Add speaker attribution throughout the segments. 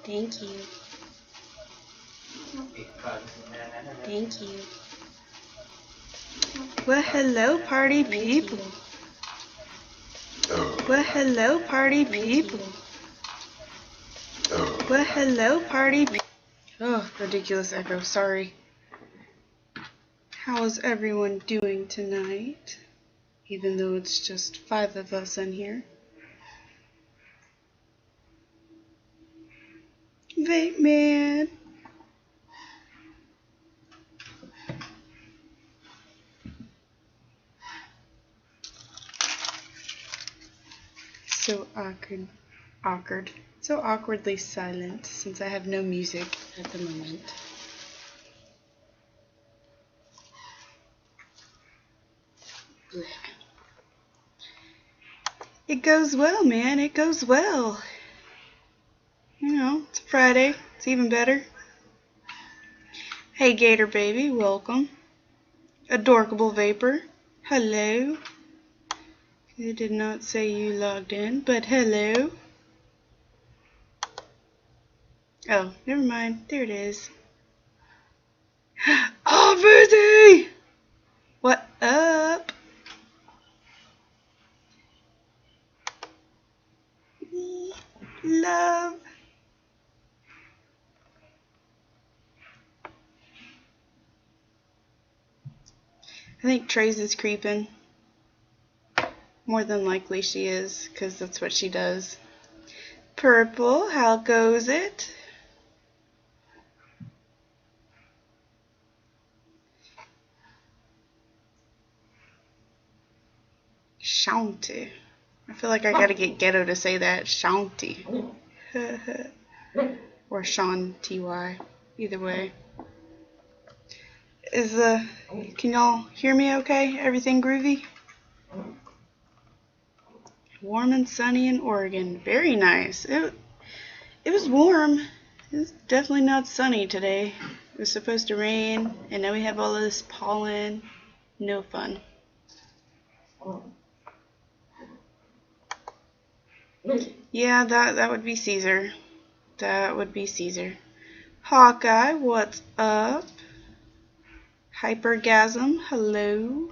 Speaker 1: Thank you. Thank you.
Speaker 2: Well, hello, party people. Well, hello, party people. Well, hello, party people. Oh, ridiculous echo. Sorry. How is everyone doing tonight? Even though it's just 5 of us in here. Vape man. So awkward. So awkwardly silent since I have no music at the moment. Blech. It goes well, man. It goes well. You know, it's Friday. It's even better. Hey, Gator Baby. Welcome. Adorkable Vapor. Hello. I did not say you logged in, but hello. Oh, never mind. There it is. Oh, Boozy! What up? Love. I think Trace is creeping. More than likely she is, because that's what she does. Purple, how goes it? Shaunty. I feel like I gotta get Ghetto to say that. Shaunty. Or Sean T.Y. Either way. Can y'all hear me okay? Everything groovy? Warm and sunny in Oregon. Very nice. It was warm. It's definitely not sunny today. It was supposed to rain, and now we have all of this pollen. No fun. Yeah, that would be Caesar. That would be Caesar. Hawkeye, what's up? Hypergasm, hello.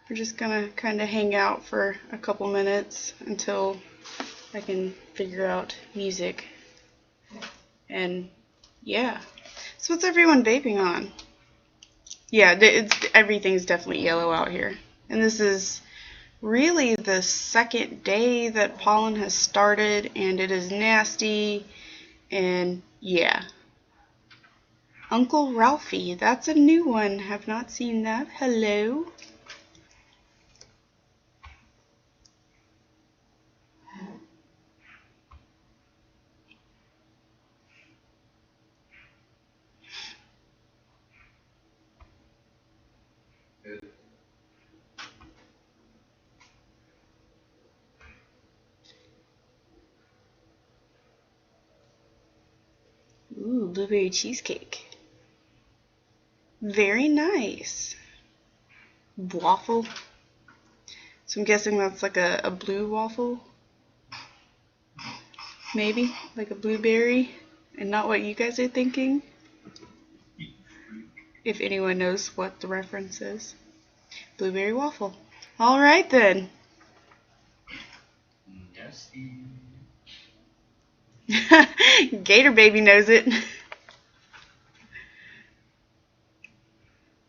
Speaker 2: We're just gonna kind of hang out for a couple minutes until I can figure out music. And yeah. So what's everyone vaping on? Yeah, everything's definitely yellow out here. And this is really the second day that pollen has started, and it is nasty. And yeah. Uncle Ralphie, that's a new one. Have not seen that. Hello. Ooh, blueberry cheesecake. Very nice. Waffle. So I'm guessing that's like a blue waffle. Maybe, like a blueberry, and not what you guys are thinking. If anyone knows what the reference is. Blueberry waffle. Alright then. Gator Baby knows it.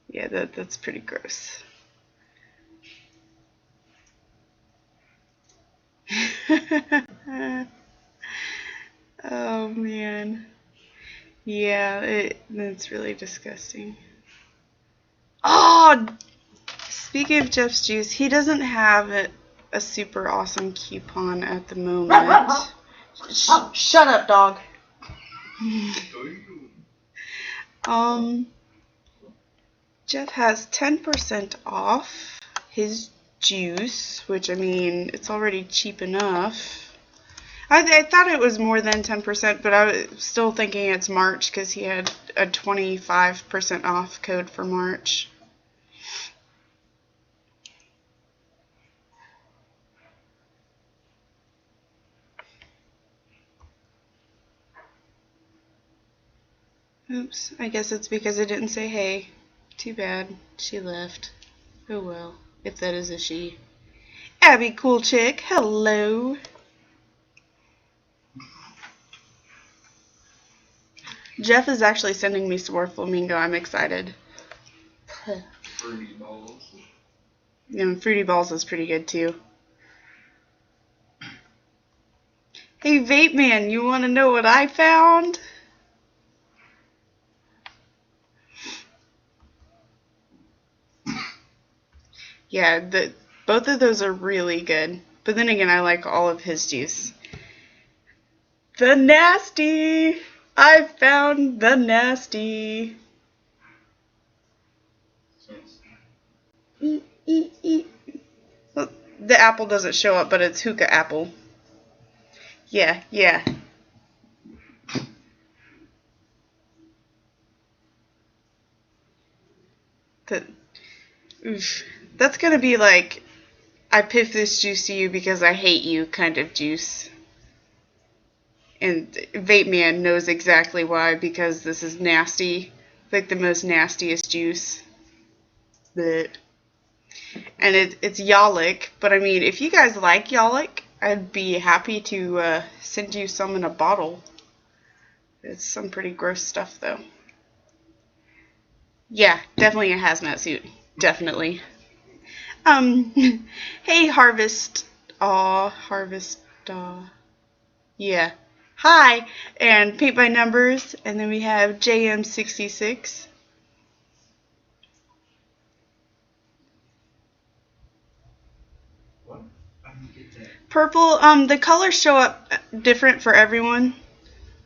Speaker 2: Yeah, that's pretty gross. Oh man. Yeah, it's really disgusting. Oh! Speaking of Jeff's Juice, he doesn't have a super awesome coupon at the moment. Shut up, dog. Jeff has 10% off his juice, which, I mean, it's already cheap enough. I thought it was more than 10%, but I was still thinking it's March because he had a 25% off code for March. Oops, I guess it's because I didn't say hey. Too bad. She left. Oh well, if that is a she. Abby Cool Chick, hello. Jeff is actually sending me some more flamingo. I'm excited.
Speaker 1: Fruity balls.
Speaker 2: Yeah, Fruity Balls is pretty good too. Hey Vape Man, you want to know what I found? Yeah, both of those are really good. But then again, I like all of his juice. The Nasty! I found the Nasty. Well, the apple doesn't show up, but it's hookah apple. Yeah, yeah. Oof. That's gonna be like, I piff this juice to you because I hate you kind of juice. And Vape Man knows exactly why, because this is nasty. Like the most nastiest juice. Blech. And it's Yalik, but I mean, if you guys like Yalik, I'd be happy to send you some in a bottle. It's some pretty gross stuff, though. Yeah, definitely a hazmat suit. Definitely. Hey, Harvest. Aw, Harvest. Yeah. Hi, and Paint by Numbers, and then we have JM66.
Speaker 1: What? I didn't get that.
Speaker 2: Purple, the colors show up different for everyone.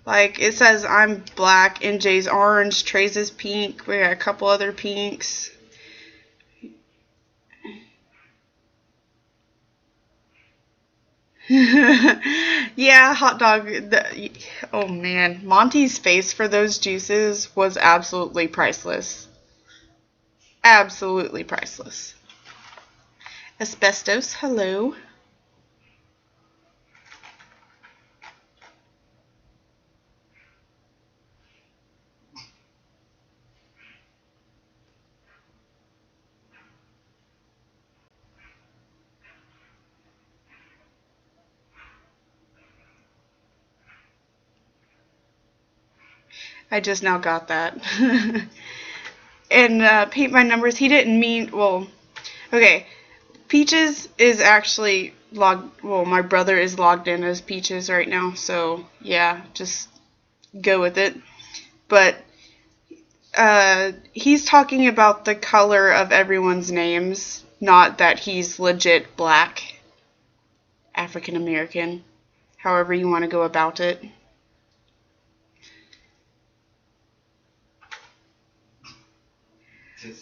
Speaker 2: Like, it says I'm black, NJ's orange, Trey's is pink, we got a couple other pinks. Yeah, hot dog. Oh man, Monty's face for those juices was absolutely priceless. Absolutely priceless. Asbestos, hello. I just now got that. And Paint by Numbers, he didn't mean, well, okay. Peaches is actually logged, well, my brother is logged in as Peaches right now, so yeah, just go with it. But he's talking about the color of everyone's names, not that he's legit black, African American, however you want to go about it.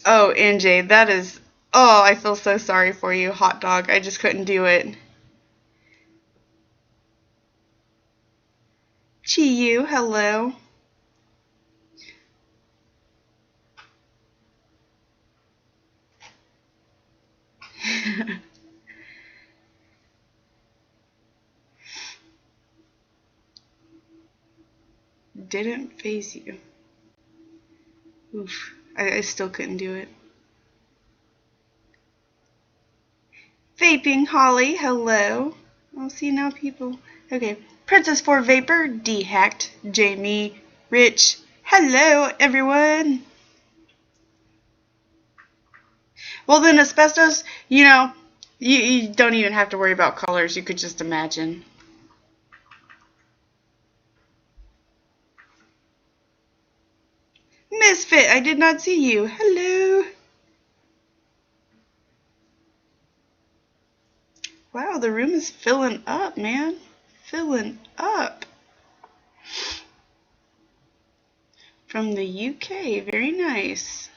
Speaker 2: Oh, NJ, that is, oh, I feel so sorry for you, hot dog. I just couldn't do it. Chi-Yu, hello. Didn't phase you. Oof, I still couldn't do it. Vaping Holly, hello. I'll see now, people. Okay, Princess 4 Vapor, D-Hacked, Jamie, Rich, hello, everyone. Well, then Asbestos, you know, you don't even have to worry about colors. You could just imagine. Misfit, I did not see you. Hello. Wow, the room is filling up, man. Filling up. From the UK, very nice.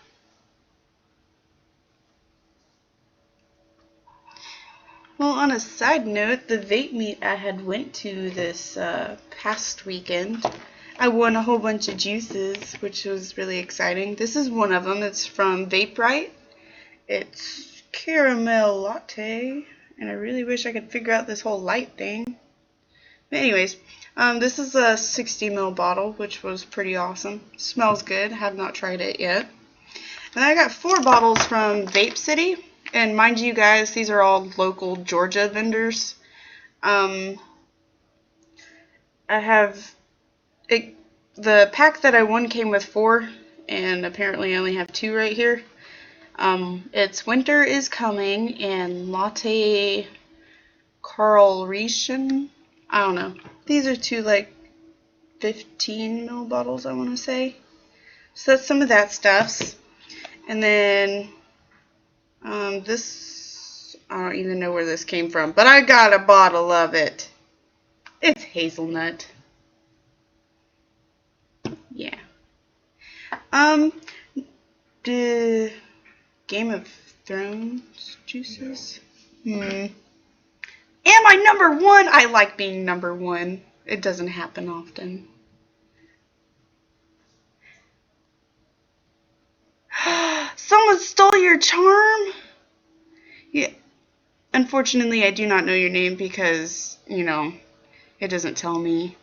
Speaker 2: Well, on a side note, the vape meet I had went to this past weekend, I won a whole bunch of juices, which was really exciting. This is one of them. It's from Vape Right. It's caramel latte, and I really wish I could figure out this whole light thing. But anyways, This is a 60 ml bottle, which was pretty awesome. Smells good. Have not tried it yet. And I got 4 bottles from Vape City. And mind you guys, these are all local Georgia vendors. I have... the pack that I won came with 4, and apparently I only have 2 right here. It's Winter is Coming and Latte Carl Rieschen. I don't know. These are 2 like 15 ml bottles, I want to say. So that's some of that stuffs. And then this, I don't even know where this came from, but I got a bottle of it. It's hazelnut. Yeah. The Game of Thrones juices. Am I number 1? I like being number 1. It doesn't happen often. Someone stole your charm? Yeah. Unfortunately, I do not know your name because, you know, it doesn't tell me.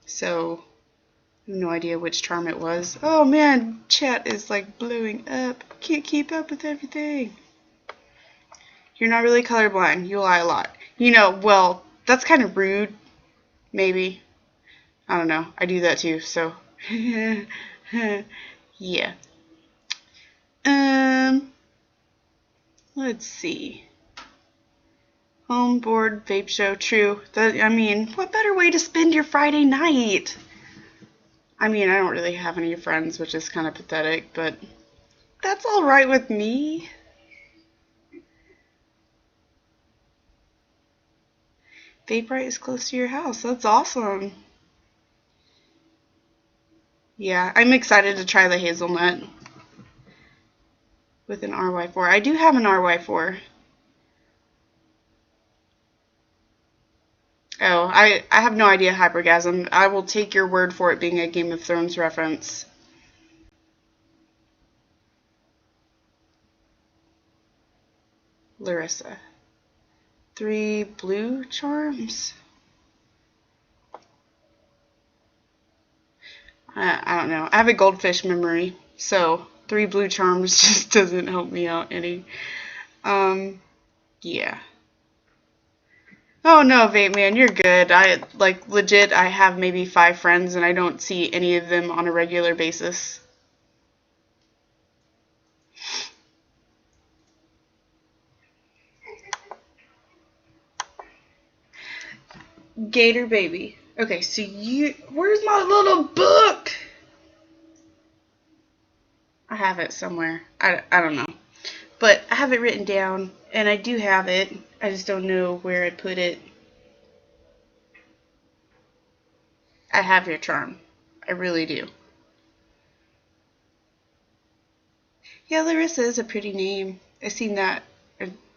Speaker 2: So, I have no idea which charm it was. Oh man, chat is like blowing up. Can't keep up with everything. You're not really colorblind. You lie a lot. You know, well, that's kind of rude. Maybe. I don't know. I do that too, so. Yeah. Let's see. Homeboard vape show. True. I mean, what better way to spend your Friday night? I mean, I don't really have any friends, which is kind of pathetic, but that's alright with me. Vape is close to your house. That's awesome. Yeah, I'm excited to try the hazelnut with an RY4. I do have an RY4. Oh, I have no idea, Hypergasm. I will take your word for it being a Game of Thrones reference. Larissa. 3 blue charms? I don't know. I have a goldfish memory, so 3 blue charms just doesn't help me out any. Yeah. Oh no, Vape Man, you're good. Like, legit, I have maybe 5 friends and I don't see any of them on a regular basis. Gator baby. Okay, so where's my little book? I have it somewhere. I don't know. But I have it written down, and I do have it. I just don't know where I put it. I have your charm. I really do. Yeah, Larissa is a pretty name. I seen that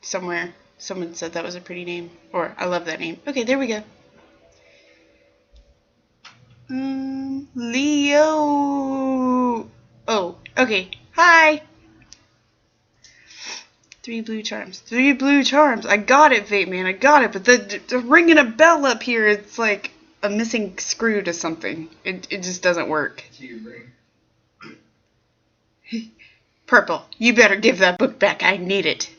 Speaker 2: somewhere. Someone said that was a pretty name. Or, I love that name. Okay, there we go. Leo. Oh, okay. Hi. 3 blue charms. 3 blue charms. I got it, Vape Man. I got it. But the ringing a bell up here, it's like a missing screw to something. It just doesn't work. Purple, you better give that book back. I need it.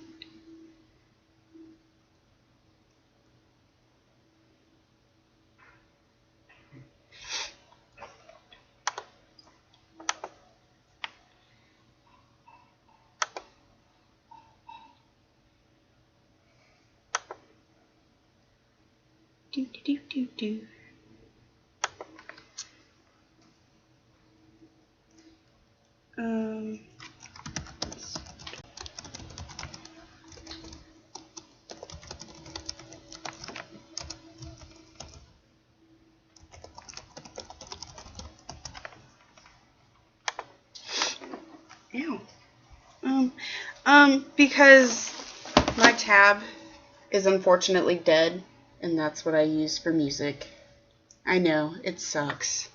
Speaker 2: Do do do do do. Ew. Because my tab is unfortunately dead, and that's what I use for music. I know, it sucks.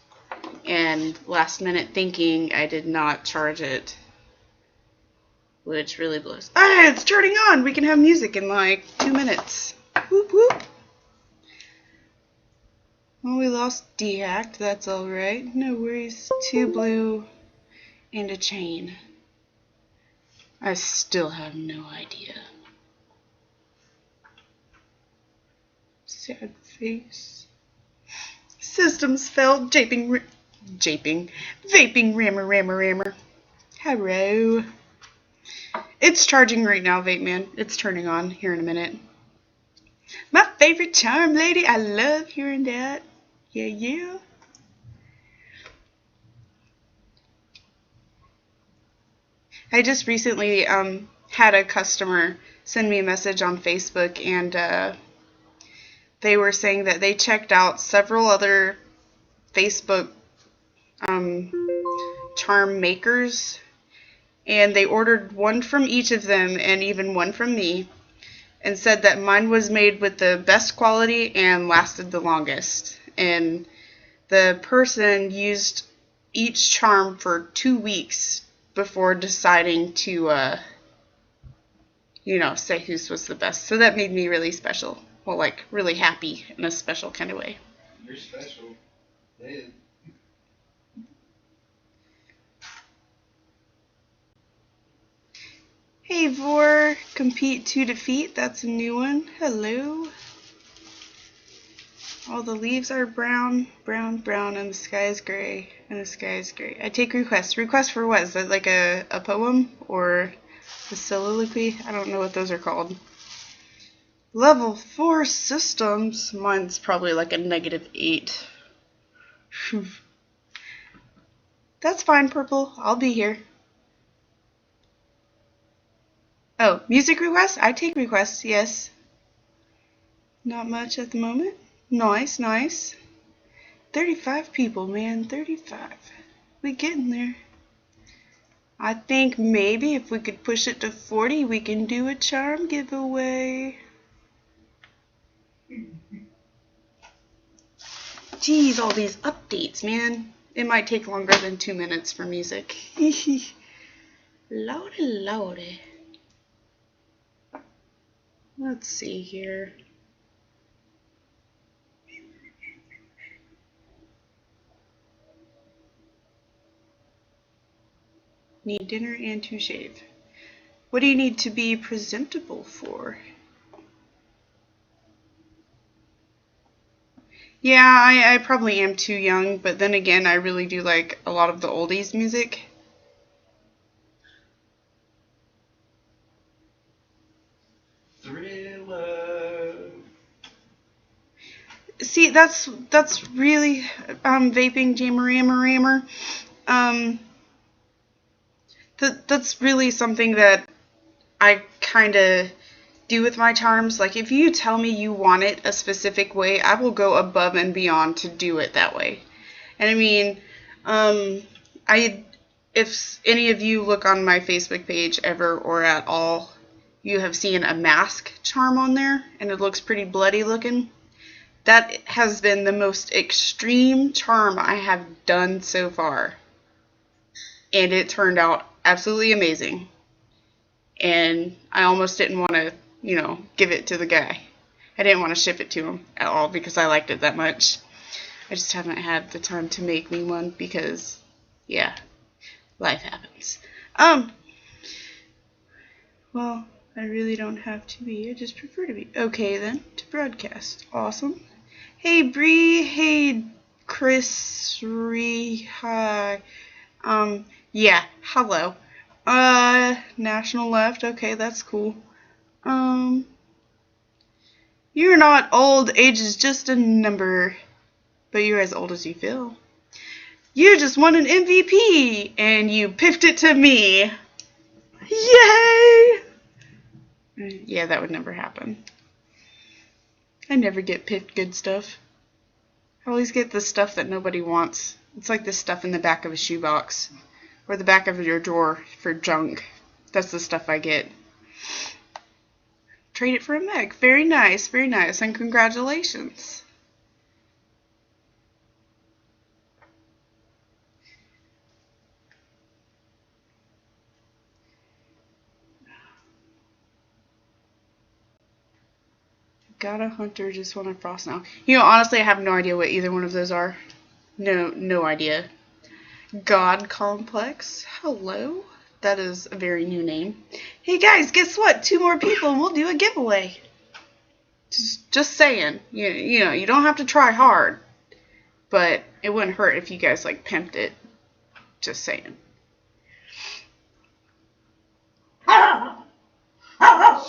Speaker 2: And last minute thinking, I did not charge it, which really blows. Ah, it's turning on! We can have music in like 2 minutes. Whoop whoop. Well, we lost dehacked. That's alright. No worries. 2 blue and a chain. I still have no idea. Sad face. Systems failed. Vaping rammer. Hello. It's charging right now, Vape Man. It's turning on here in a minute. My favorite charm, lady. I love hearing that. Yeah. I just recently had a customer send me a message on Facebook, and they were saying that they checked out several other Facebook charm makers, and they ordered one from each of them and even one from me, and said that mine was made with the best quality and lasted the longest. And the person used each charm for 2 weeks before deciding to say whose was the best. So that made me really special. Well, like, really happy in a special kind of way.
Speaker 1: You're special. Yeah.
Speaker 2: Hey, Vor. Compete to defeat. That's a new one. Hello. All the leaves are brown, and the sky is gray, I take requests. Requests for what? Is that like a poem or a soliloquy? I don't know what those are called. Level 4 systems. Mine's probably like a -8. That's fine, Purple. I'll be here. Oh, music requests? I take requests, yes. Not much at the moment. Nice. 35 people, man. 35. We getting there. I think maybe if we could push it to 40, we can do a charm giveaway. Geez, all these updates, man. It might take longer than 2 minutes for music. Lordy. Let's see here. Need dinner and to shave. What do you need to be presentable for? Yeah, I probably am too young, but then again, I really do like a lot of the oldies music.
Speaker 1: Thriller.
Speaker 2: See, that's really vaping jammer. That's really something that I kind of do with my charms. Like, if you tell me you want it a specific way, I will go above and beyond to do it that way. And I mean, if any of you look on my Facebook page ever or at all, you have seen a mask charm on there, and it looks pretty bloody looking. That has been the most extreme charm I have done so far. And it turned out absolutely amazing. And I almost didn't want to, give it to the guy. I didn't want to ship it to him at all because I liked it that much. I just haven't had the time to make me one because, yeah, life happens. Well, I really don't have to be. I just prefer to be. Okay, then, to broadcast. Awesome. Hey, Bree. Hey, Chris. Hi. Yeah, hello. National left. Okay, that's cool. You're not old. Age is just a number. But you're as old as you feel. You just won an MVP, and you piffed it to me. Yay! Yeah, that would never happen. I never get piffed good stuff. I always get the stuff that nobody wants. It's like the stuff in the back of a shoebox. Or the back of your drawer for junk. That's the stuff I get. Trade it for a Meg. Very nice, and congratulations. Got a hunter, just want to frost now. You know, honestly, I have no idea what either one of those are. No idea. God Complex. Hello. That is a very new name. Hey guys, guess what? 2 more people and we'll do a giveaway. Just saying. You know, you don't have to try hard. But it wouldn't hurt if you guys like pimped it. Just saying.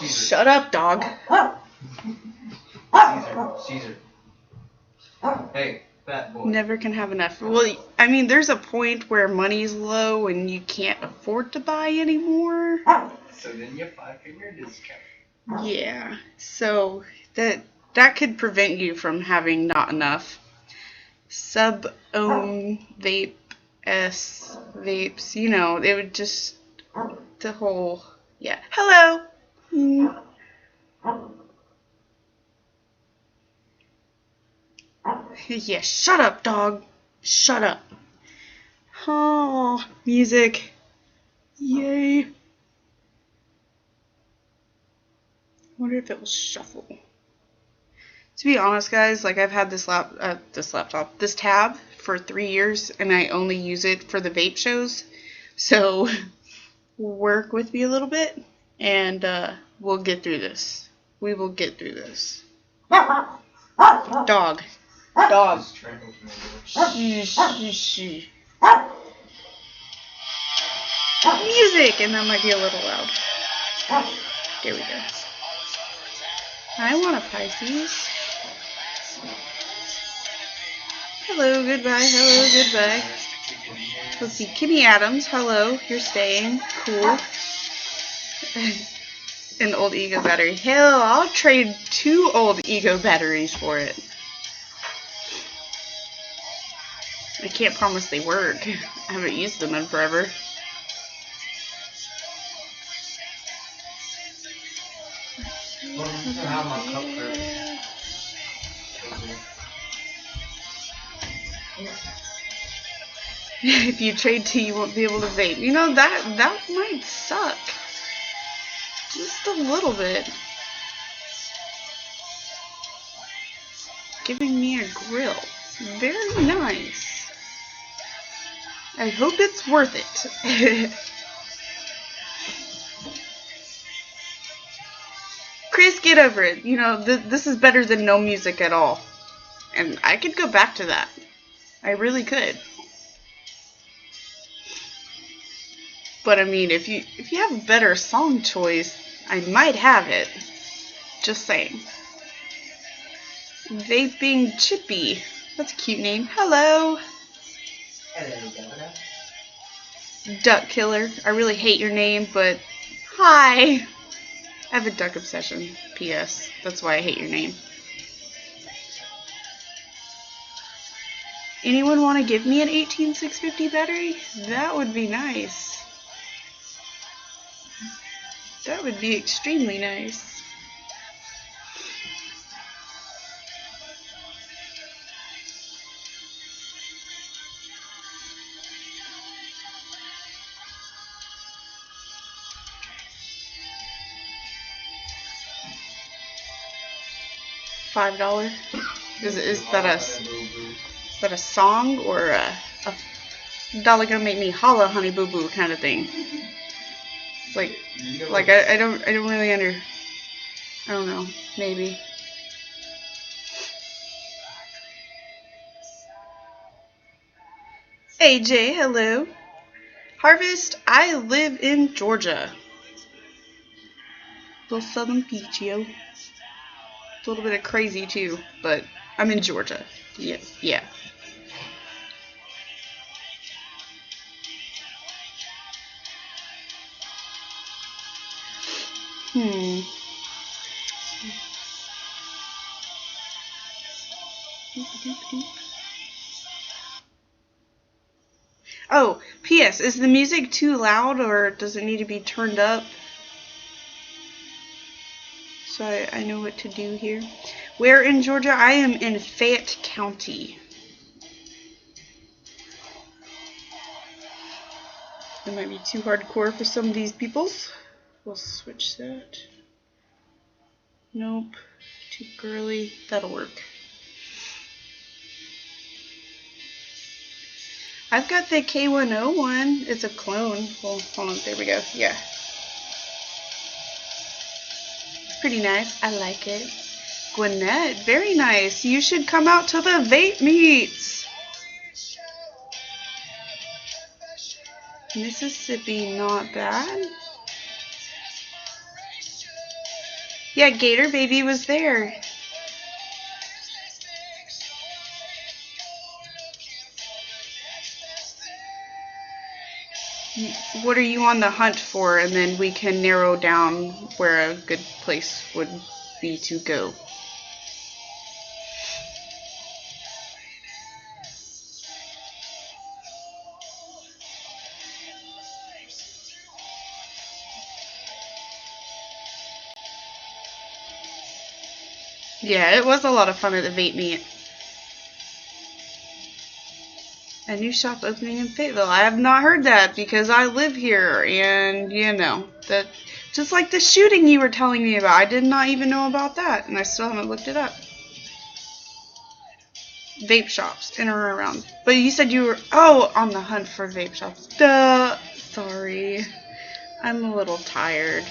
Speaker 2: Shut up, dog.
Speaker 1: Caesar. Hey, fat boy.
Speaker 2: Never can have enough. Well, I mean, there's a point where money's low and you can't afford to buy anymore.
Speaker 1: So then you buy for your discount.
Speaker 2: Yeah. So that could prevent you from having not enough. Sub-own vape S vapes, you know, it would just the whole yeah. Hello. Yeah, shut up, dog. Shut up. Oh, music. Yay. Wonder if it will shuffle. To be honest, guys, like I've had this tab for 3 years, and I only use it for the vape shows. So work with me a little bit, and we'll get through this. We will get through this. Dog. Dog. Shh. Music, and that might be a little loud. There we go. I want a Pisces. Hello, goodbye. Hello, goodbye. Let's see. Kimmy Adams. Hello. You're staying. Cool. An old ego battery. Hell, I'll trade 2 old ego batteries for it. I can't promise they work. I haven't used them in forever. If you trade 2, you won't be able to vape. You know, that might suck. Just a little bit. Giving me a grill. Very nice. I hope it's worth it. Chris, get over it. You know, this is better than no music at all. And I could go back to that. I really could. But I mean, if you have a better song choice, I might have it. Just saying. Vaping Chippy. That's a cute name. Hello.
Speaker 1: Hello,
Speaker 2: Duck Killer. I really hate your name, but hi. I have a duck obsession. P.S. That's why I hate your name. Anyone want to give me an 18650 battery? That would be nice. That would be extremely nice. $5? Is that a song or a dollar gonna make me holla, honey boo boo kind of thing? It's like I don't really I don't know, maybe. AJ, hello. Harvest, I live in Georgia. Little Southern Peach, yo. A little bit of crazy too, but I'm in Georgia. Yeah. Oh, P.S. Is the music too loud or does it need to be turned up? So I know what to do here. Where in Georgia? I am in Fayette County. That might be too hardcore for some of these peoples. We'll switch that. Nope. Too girly. That'll work. I've got the K101. It's a clone. Well, hold on. There we go. Yeah. It's pretty nice. I like it. Gwinnett. Very nice. You should come out to the vape meets. Mississippi. Not bad. Yeah, Gator Baby was there. What are you on the hunt for? And then we can narrow down where a good place would be to go. Yeah, it was a lot of fun at the vape meet. A new shop opening in Fayetteville. I have not heard that because I live here, and you know that just like the shooting you were telling me about, I did not even know about that, and I still haven't looked it up. Vape shops in or around. But you said you were on the hunt for vape shops. Duh. Sorry, I'm a little tired.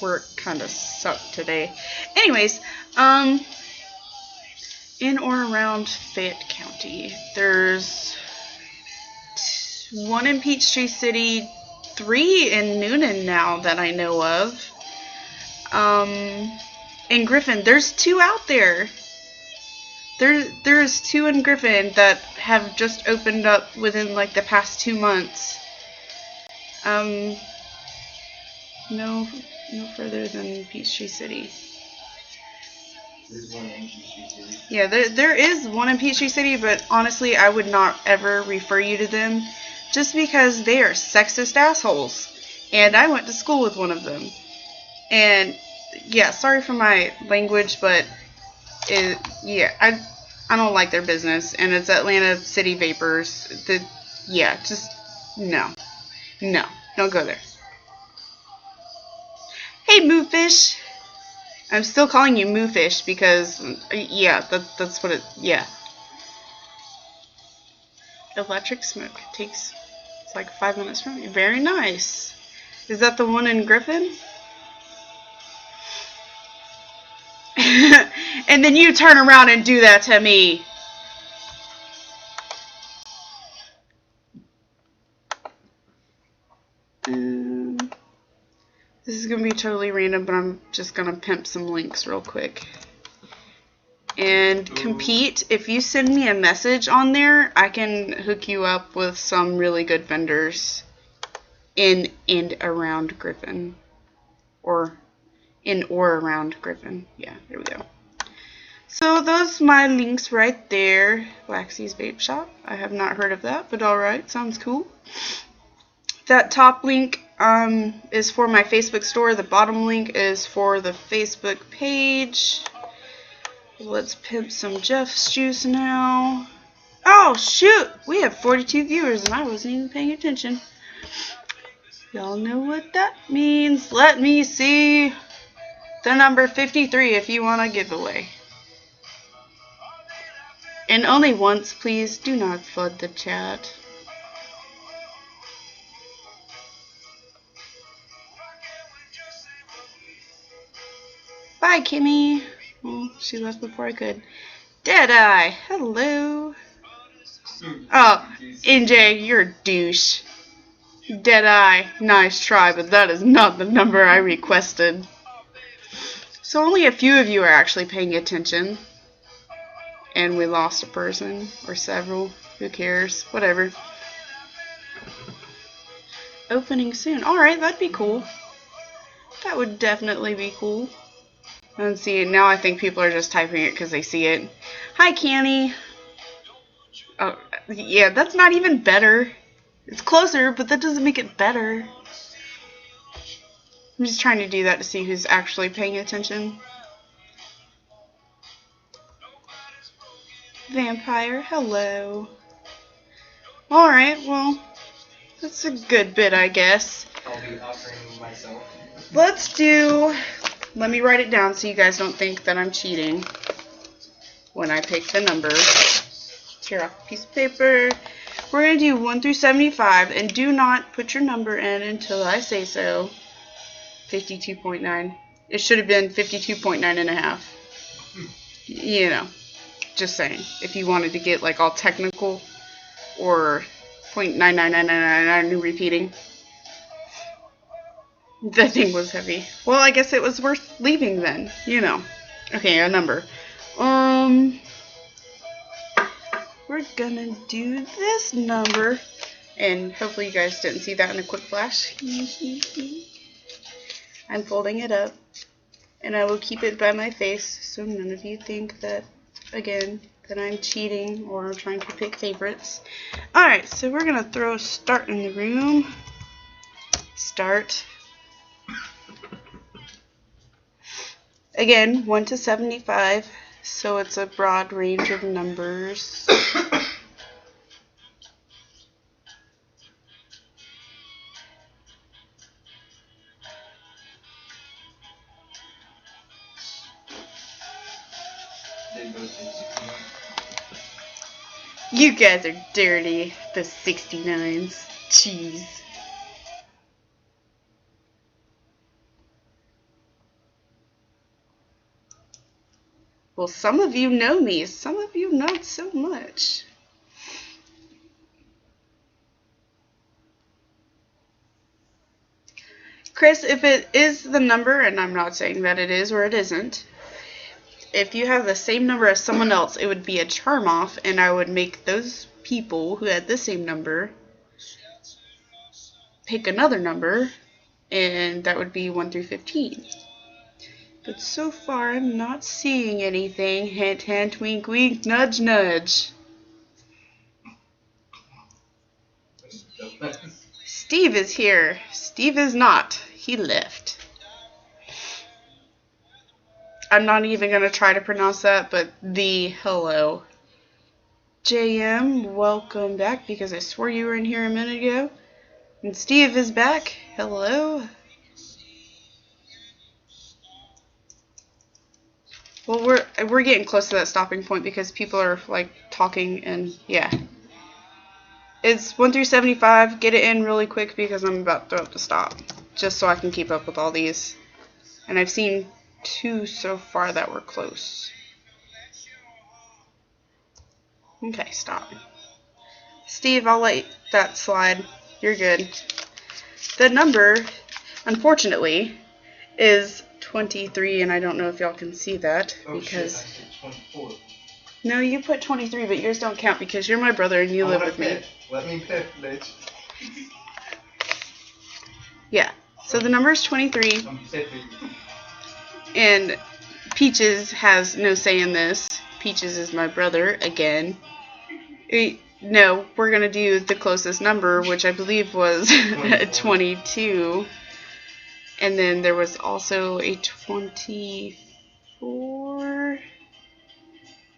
Speaker 2: Work kind of sucked today. Anyways, in or around Fayette County, there's one in Peachtree City, 3 in Noonan now that I know of. In Griffin, there's 2 out there. There's 2 in Griffin that have just opened up within like the past 2 months. No further than Peachtree City.
Speaker 1: There's one in Peachtree City.
Speaker 2: Yeah, there is one in Peachtree City, but honestly, I would not ever refer you to them just because they are sexist assholes. And I went to school with one of them. And yeah, sorry for my language, but I don't like their business. And it's Atlanta City Vapors. No, don't go there. Hey, Moofish. I'm still calling you Moofish because, that's what it, yeah. Electric smoke it's like 5 minutes from me. Very nice. Is that the one in Griffin? And then you turn around and do that to me. This is going to be totally random, but I'm just going to pimp some links real quick. And compete, if you send me a message on there, I can hook you up with some really good vendors in and around Griffin. Or in or around Griffin. Yeah, there we go. So those are my links right there. Waxy's Vape Shop. I have not heard of that, but alright, sounds cool. That top link is for my Facebook store. The bottom link is for the Facebook page. Let's pimp some Jeff's juice now. Oh, shoot! We have 42 viewers and I wasn't even paying attention. Y'all know what that means. Let me see the number 53 if you want a giveaway. And only once, please. Do not flood the chat. Bye, Kimmy. Well, she left before I could. Deadeye. Hello. Oh, NJ, you're a douche. Deadeye. Nice try, but that is not the number I requested. So only a few of you are actually paying attention. And we lost a person. Or several. Who cares? Whatever. Opening soon. Alright, that'd be cool. That would definitely be cool. And see, now I think people are just typing it because they see it. Hi, Canny. Oh, yeah, that's not even better. It's closer, but that doesn't make it better. I'm just trying to do that to see who's actually paying attention. Vampire, hello. Alright, well, that's a good bit, I guess.
Speaker 1: I'll be offering myself.
Speaker 2: Let's do let me write it down so you guys don't think that I'm cheating when I pick the number. Tear off a piece of paper. We're going to do 1 through 75, and do not put your number in until I say so. 52.9. It should have been 52.9 and a half. You know, just saying. If you wanted to get like all technical or .99999 repeating. That thing was heavy. Well, I guess it was worth leaving then, you know. Okay, a number. We're gonna do this number, and hopefully you guys didn't see that in a quick flash. I'm folding it up, and I will keep it by my face so none of you think that, again, that I'm cheating or trying to pick favorites. Alright, so we're gonna throw start in the room. Start. Again, 1 to 75, so it's a broad range of numbers. You guys are dirty, the 69s. Jeez. Well, some of you know me, some of you not so much. Chris, if it is the number, and I'm not saying that it is or it isn't, if you have the same number as someone else, it would be a charm off, and I would make those people who had the same number pick another number, and that would be 1 through 15. But so far, I'm not seeing anything. Hint, hint, wink, wink, nudge, nudge. Steve is here. Steve is not. He left. I'm not even going to try to pronounce that, but hello. JM, welcome back, because I swore you were in here a minute ago. And Steve is back. Hello. Well, we're getting close to that stopping point because people are like talking, and yeah. It's 1 through 75. Get it in really quick because I'm about to throw up the stop, just so I can keep up with all these. And I've seen 2 so far that were close. Okay, stop. Steve, I'll let that slide. You're good. The number, unfortunately, is 23, and I don't know if y'all can see that because
Speaker 1: shit, I said 24.
Speaker 2: No, you put 23, but yours don't count because you're my brother and you live with me.
Speaker 1: Let me pick, bitch.
Speaker 2: Yeah. So the number is 23, and Peaches has no say in this. Peaches is my brother again. No, we're gonna do the closest number, which I believe was 22. And then there was also a 24,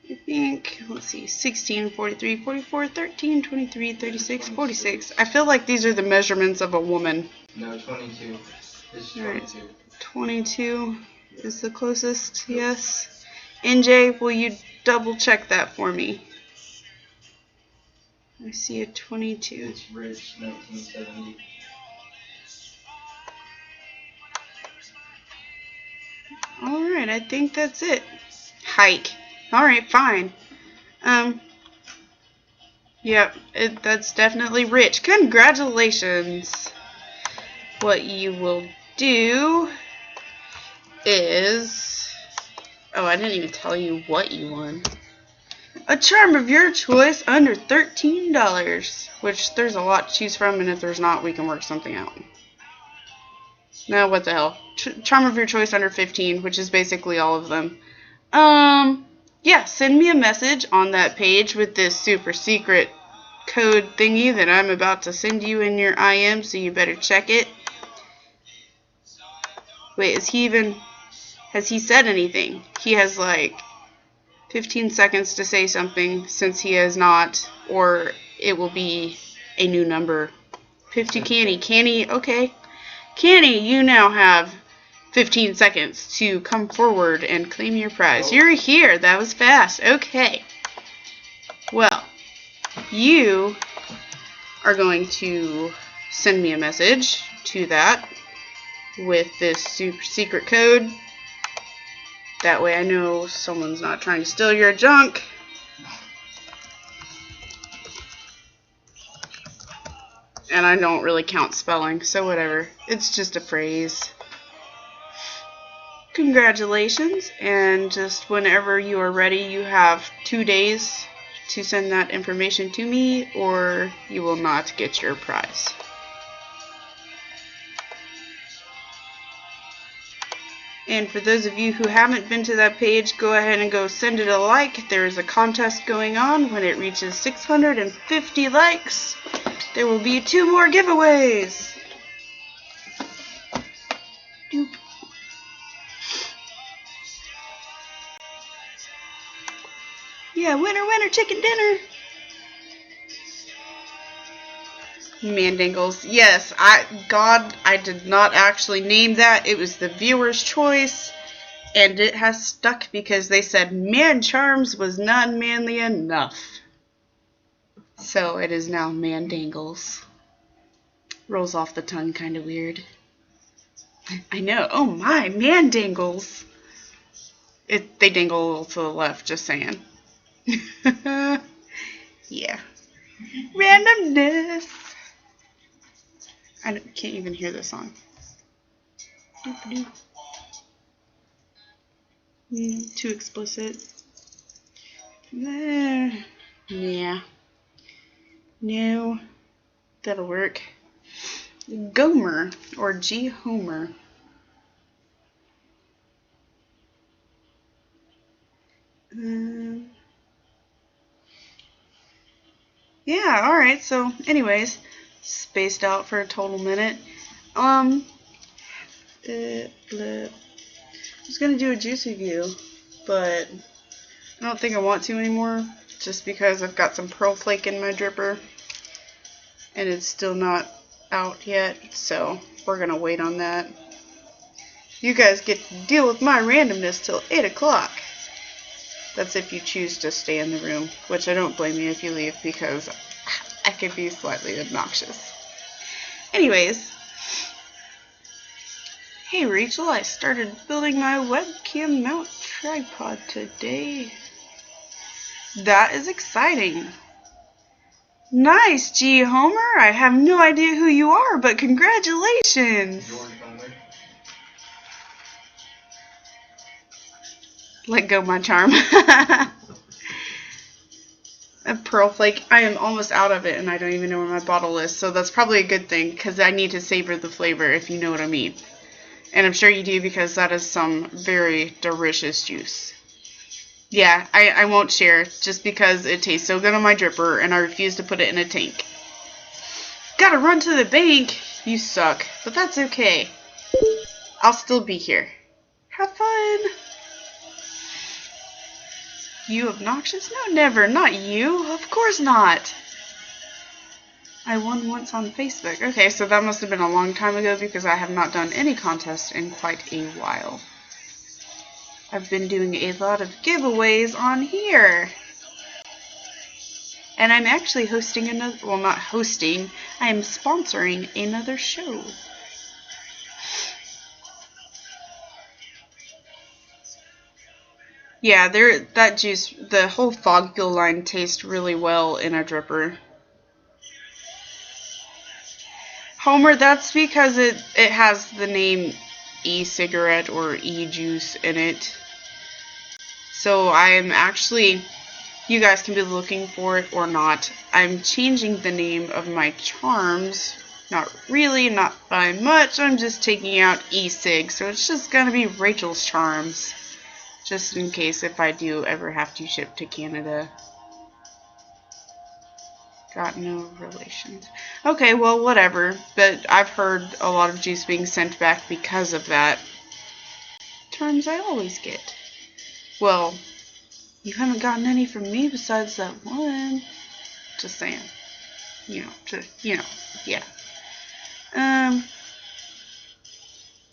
Speaker 2: I think. Let's see, 16, 43, 44, 13, 23, 36, 46. I feel like these are the measurements of a woman.
Speaker 1: No, 22. It's 22.
Speaker 2: Right. 22 is the closest, yes. NJ, will you double check that for me? I see a 22.
Speaker 1: It's Rich, 1970.
Speaker 2: Alright, I think that's it. Hike. Alright, fine. Yep, that's definitely Rich. Congratulations. What you will do is... Oh, I didn't even tell you what you won. A charm of your choice under $13. Which, there's a lot to choose from, and if there's not, we can work something out. Now, what the hell? Charm of your choice under 15, which is basically all of them. Yeah, send me a message on that page with this super secret code thingy that I'm about to send you in your IM, so you better check it. Wait, has he said anything? He has like 15 seconds to say something, since he has not, or it will be a new number. 50 Canny. Canny, okay. Canny, you now have 15 seconds to come forward and claim your prize. You're here. That was fast. Okay. Well, you are going to send me a message to that with this super secret code. That way I know someone's not trying to steal your junk. And I don't really count spelling, so whatever. It's just a phrase. Congratulations, and just whenever you are ready, you have 2 days to send that information to me, or you will not get your prize. And for those of you who haven't been to that page, go ahead and go send it a like. There is a contest going on. When it reaches 650 likes, there will be 2 more giveaways. Doop. Yeah, winner, winner, chicken dinner. Mandingles. Yes, I did not actually name that. It was the viewer's choice, and it has stuck because they said man charms was not manly enough. So it is now Mandingles. Rolls off the tongue kind of weird. I know. Oh my, Mandingles. They dangle a little to the left, just saying. Yeah. Randomness. I can't even hear the song. Too explicit. Yeah. No. That'll work. Gomer, or G. Homer. Yeah, alright, so anyways, spaced out for a total minute. I was gonna do a juice review, but I don't think I want to anymore, just because I've got some pearl flake in my dripper, and it's still not out yet, so we're gonna wait on that. You guys get to deal with my randomness till 8 o'clock. That's if you choose to stay in the room, which I don't blame you if you leave, because I could be slightly obnoxious. Anyways, hey Rachel, I started building my webcam mount tripod today. That is exciting. Nice, G. Homer. I have no idea who you are, but congratulations. Let go my charm. A pearl flake. I am almost out of it and I don't even know where my bottle is, so that's probably a good thing because I need to savor the flavor, if you know what I mean. And I'm sure you do, because that is some very delicious juice. Yeah, I won't share just because it tastes so good on my dripper and I refuse to put it in a tank. Gotta run to the bank. You suck, but that's okay. I'll still be here. Have fun. You obnoxious? No, never. Not you. Of course not. I won once on Facebook. Okay, so that must have been a long time ago because I have not done any contests in quite a while. I've been doing a lot of giveaways on here. And I'm actually hosting another, well, not hosting, I am sponsoring another show. Yeah, that juice, the whole fog fuel line tastes really well in a dripper. Homer, that's because it has the name e-cigarette or e-juice in it. So I am actually, you guys can be looking for it or not, I'm changing the name of my charms. Not really, not by much, I'm just taking out e-cig, so it's just gonna be Rachel's Charms. Just in case if I do ever have to ship to Canada. Got no relations. Okay, well, whatever. But I've heard a lot of juice being sent back because of that. Terms I always get. Well, you haven't gotten any from me besides that one. Just saying. You know, yeah.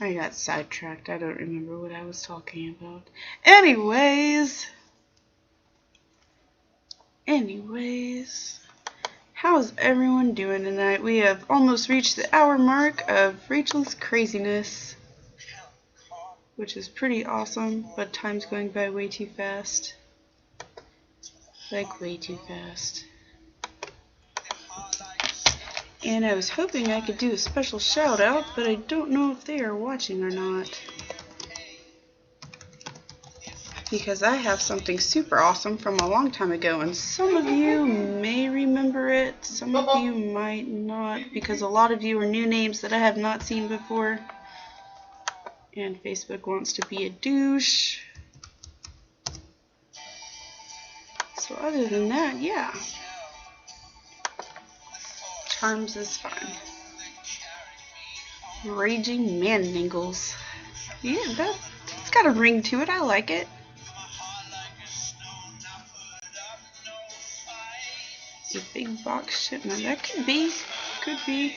Speaker 2: I got sidetracked. I don't remember what I was talking about. Anyways, how's everyone doing tonight? We have almost reached the hour mark of Rachel's craziness, which is pretty awesome, but time's going by way too fast. Like, way too fast. And I was hoping I could do a special shout out, but I don't know if they are watching or not. Because I have something super awesome from a long time ago, and some of you may remember it, some of you might not, because a lot of you are new names that I have not seen before. And Facebook wants to be a douche. So other than that, yeah. Charms is fine. Raging Mandingles. Yeah, it's got a ring to it. I like it. A big box shipment. That could be. Could be.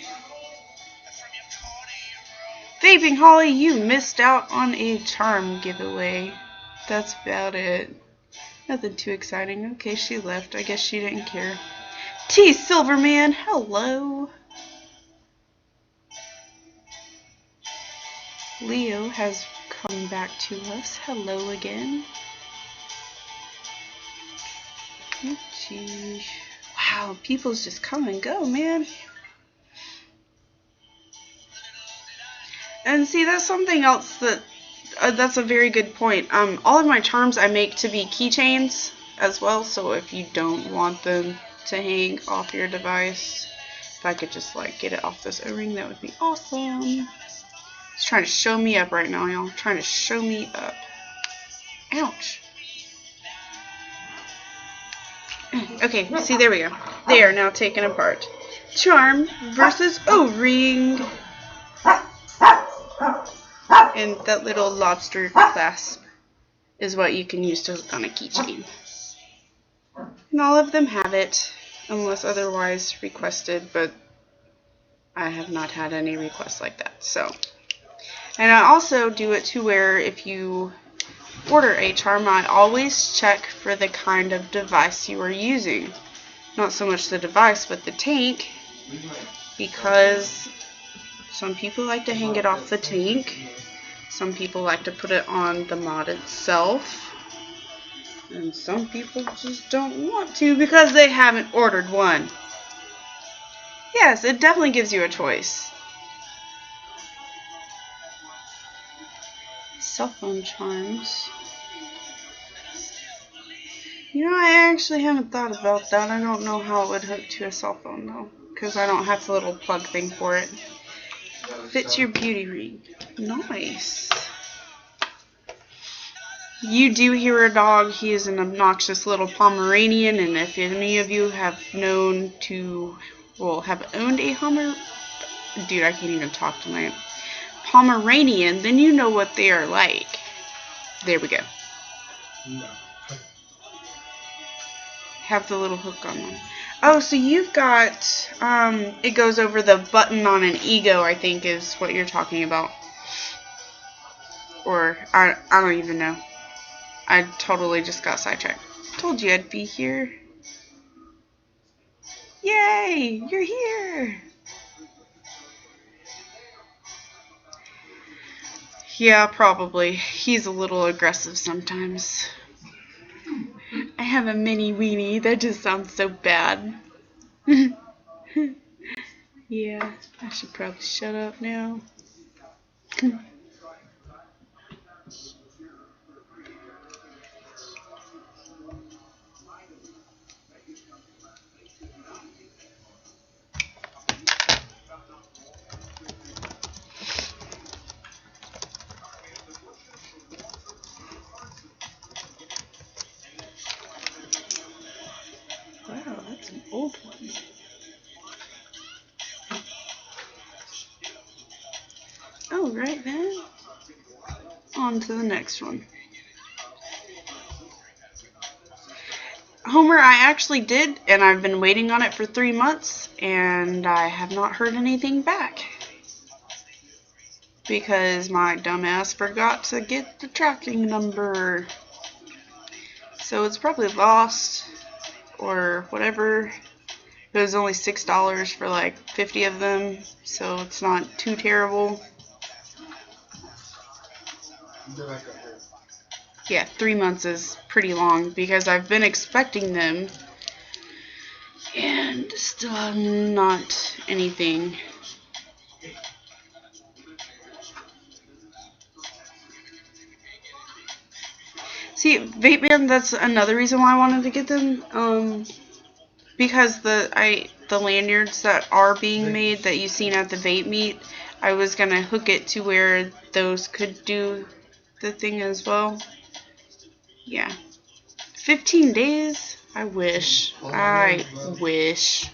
Speaker 2: Vaping Holly, you missed out on a charm giveaway. That's about it. Nothing too exciting. Okay, she left. I guess she didn't care. T Silverman, hello. Leo has come back to us. Hello again. Jeez. Wow, people's just come and go, man. And see, that's something else that's a very good point. All of my charms I make to be keychains as well, so if you don't want them to hang off your device, if I could just like get it off this O-ring, that would be awesome. He's trying to show me up right now, y'all. Trying to show me up. Ouch. Okay, see, there we go. They are now taken apart. Charm versus O-ring. And that little lobster clasp is what you can use to hook on a keychain. And all of them have it, unless otherwise requested, but I have not had any requests like that. So, and I also do it to where if you order a charm, I always check for the kind of device you are using. Not so much the device, but the tank, because some people like to hang it off the tank. Some people like to put it on the mod itself. And some people just don't want to because they haven't ordered one. Yes, it definitely gives you a choice. Cell phone charms. You know, I actually haven't thought about that. I don't know how it would hook to a cell phone though, because I don't have the little plug thing for it. Fits your beauty ring. Nice. You do hear a dog. He is an obnoxious little Pomeranian, and if any of you have known to, well, have owned a dude, I can't even talk tonight. Pomeranian, then you know what they are like. There we go.
Speaker 1: No.
Speaker 2: Have the little hook on them. Oh, so you've got, it goes over the button on an Ego, I think is what you're talking about. Or, I don't even know. I totally just got sidetracked. Told you I'd be here. Yay! You're here! Yeah, probably. He's a little aggressive sometimes. I have a mini weenie. That just sounds so bad. Yeah, I should probably shut up now. Wow, that's an old one. Oh, right then. On to the next one. Homer, I actually did, and I've been waiting on it for 3 months, and I have not heard anything back. because my dumbass forgot to get the tracking number. So it's probably lost or whatever. It was only $6 for like 50 of them, so it's not too terrible. Yeah, 3 months is pretty long because I've been expecting them and still not anything. See, Vape Man, that's another reason why I wanted to get them. Because the lanyards that are being made that you've seen at the vape meet, I was gonna hook it to where those could do the thing as well. Yeah. 15 days? I wish. I wish.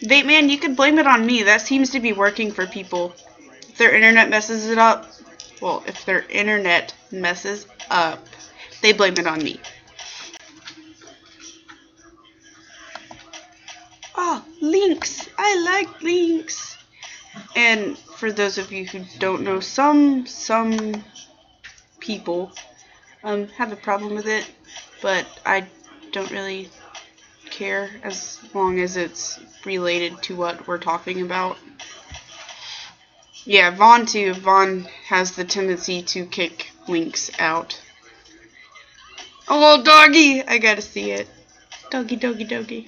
Speaker 2: Vape Man, you could blame it on me. That seems to be working for people. If their internet messes it up, well, if their internet messes up, they blame it on me. Oh, links! I like links! And for those of you who don't know, some people have a problem with it, but I don't really care as long as it's related to what we're talking about. Yeah, Vaughn too. Vaughn has the tendency to kick links out. Oh, doggy! I gotta see it. Doggy, doggy, doggy.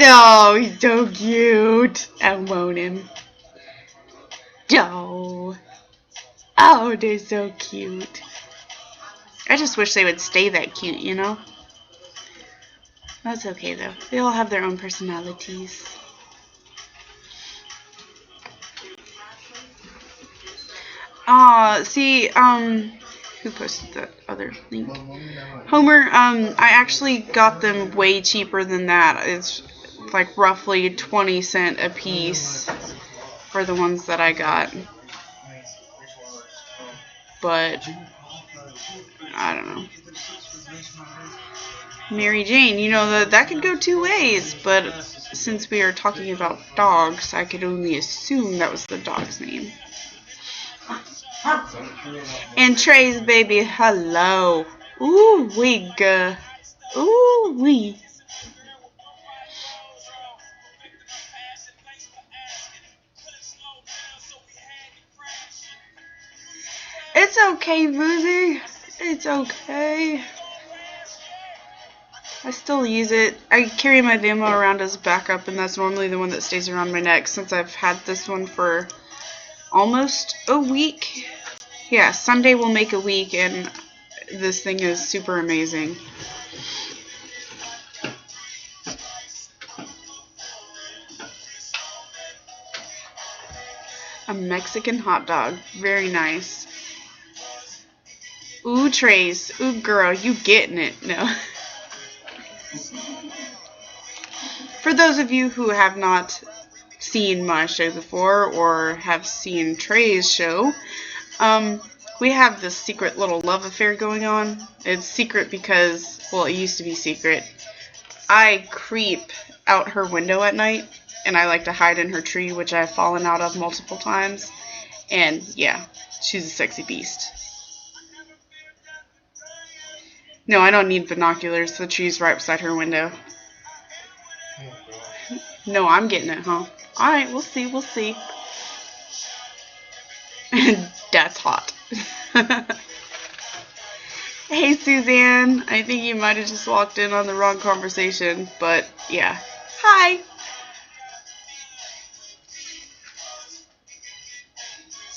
Speaker 2: Oh, he's so cute. I want him. Oh. Oh, they're so cute. I just wish they would stay that cute, you know? That's okay, though. They all have their own personalities. See, who posted that other link? Homer, I actually got them way cheaper than that. It's like roughly 20 cents a piece for the ones that I got. But I don't know. Mary Jane, you know, that could go two ways, but since we are talking about dogs, I could only assume that was the dog's name. And Trey's baby, hello. Ooh wee, ooh wee. It's okay, Boozy. It's okay. I still use it. I carry my Vamo around as backup, and that's normally the one that stays around my neck since I've had this one for almost a week. Yeah, Sunday will make a week, and this thing is super amazing. A Mexican hot dog. Very nice. Ooh, Trace. Ooh, girl, you getting it. No. For those of you who have not seen my show before or have seen Trey's show, we have this secret little love affair going on. It's secret because, well, it used to be secret. I creep out her window at night, and I like to hide in her tree, which I've fallen out of multiple times. And, yeah, she's a sexy beast. No, I don't need binoculars. The tree's right beside her window. No, I'm getting it, huh? Alright, we'll see, we'll see. That's hot. Hey, Suzanne. I think you might have just walked in on the wrong conversation, but yeah. Hi!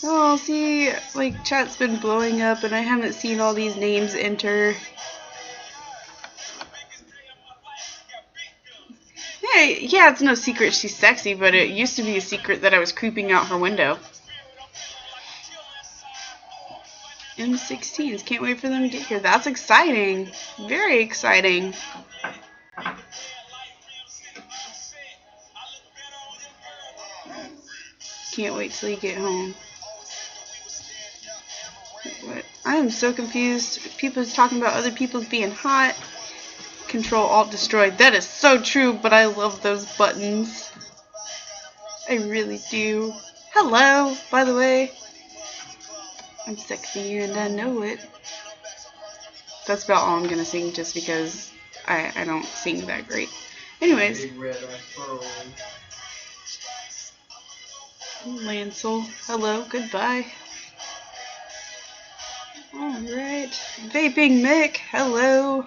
Speaker 2: Oh, see, like, chat's been blowing up and I haven't seen all these names enter. Hey, yeah, it's no secret she's sexy, but it used to be a secret that I was creeping out her window. M16s. Can't wait for them to get here. That's exciting. Very exciting. Can't wait till you get home. What? I am so confused. People's talking about other people's being hot. Control Alt Destroy. That is so true, but I love those buttons. I really do. Hello, by the way. I'm sexy and I know it. That's about all I'm gonna sing just because I don't sing that great. Anyways. Lancel, hello, goodbye. Alright. Vaping Mick, hello.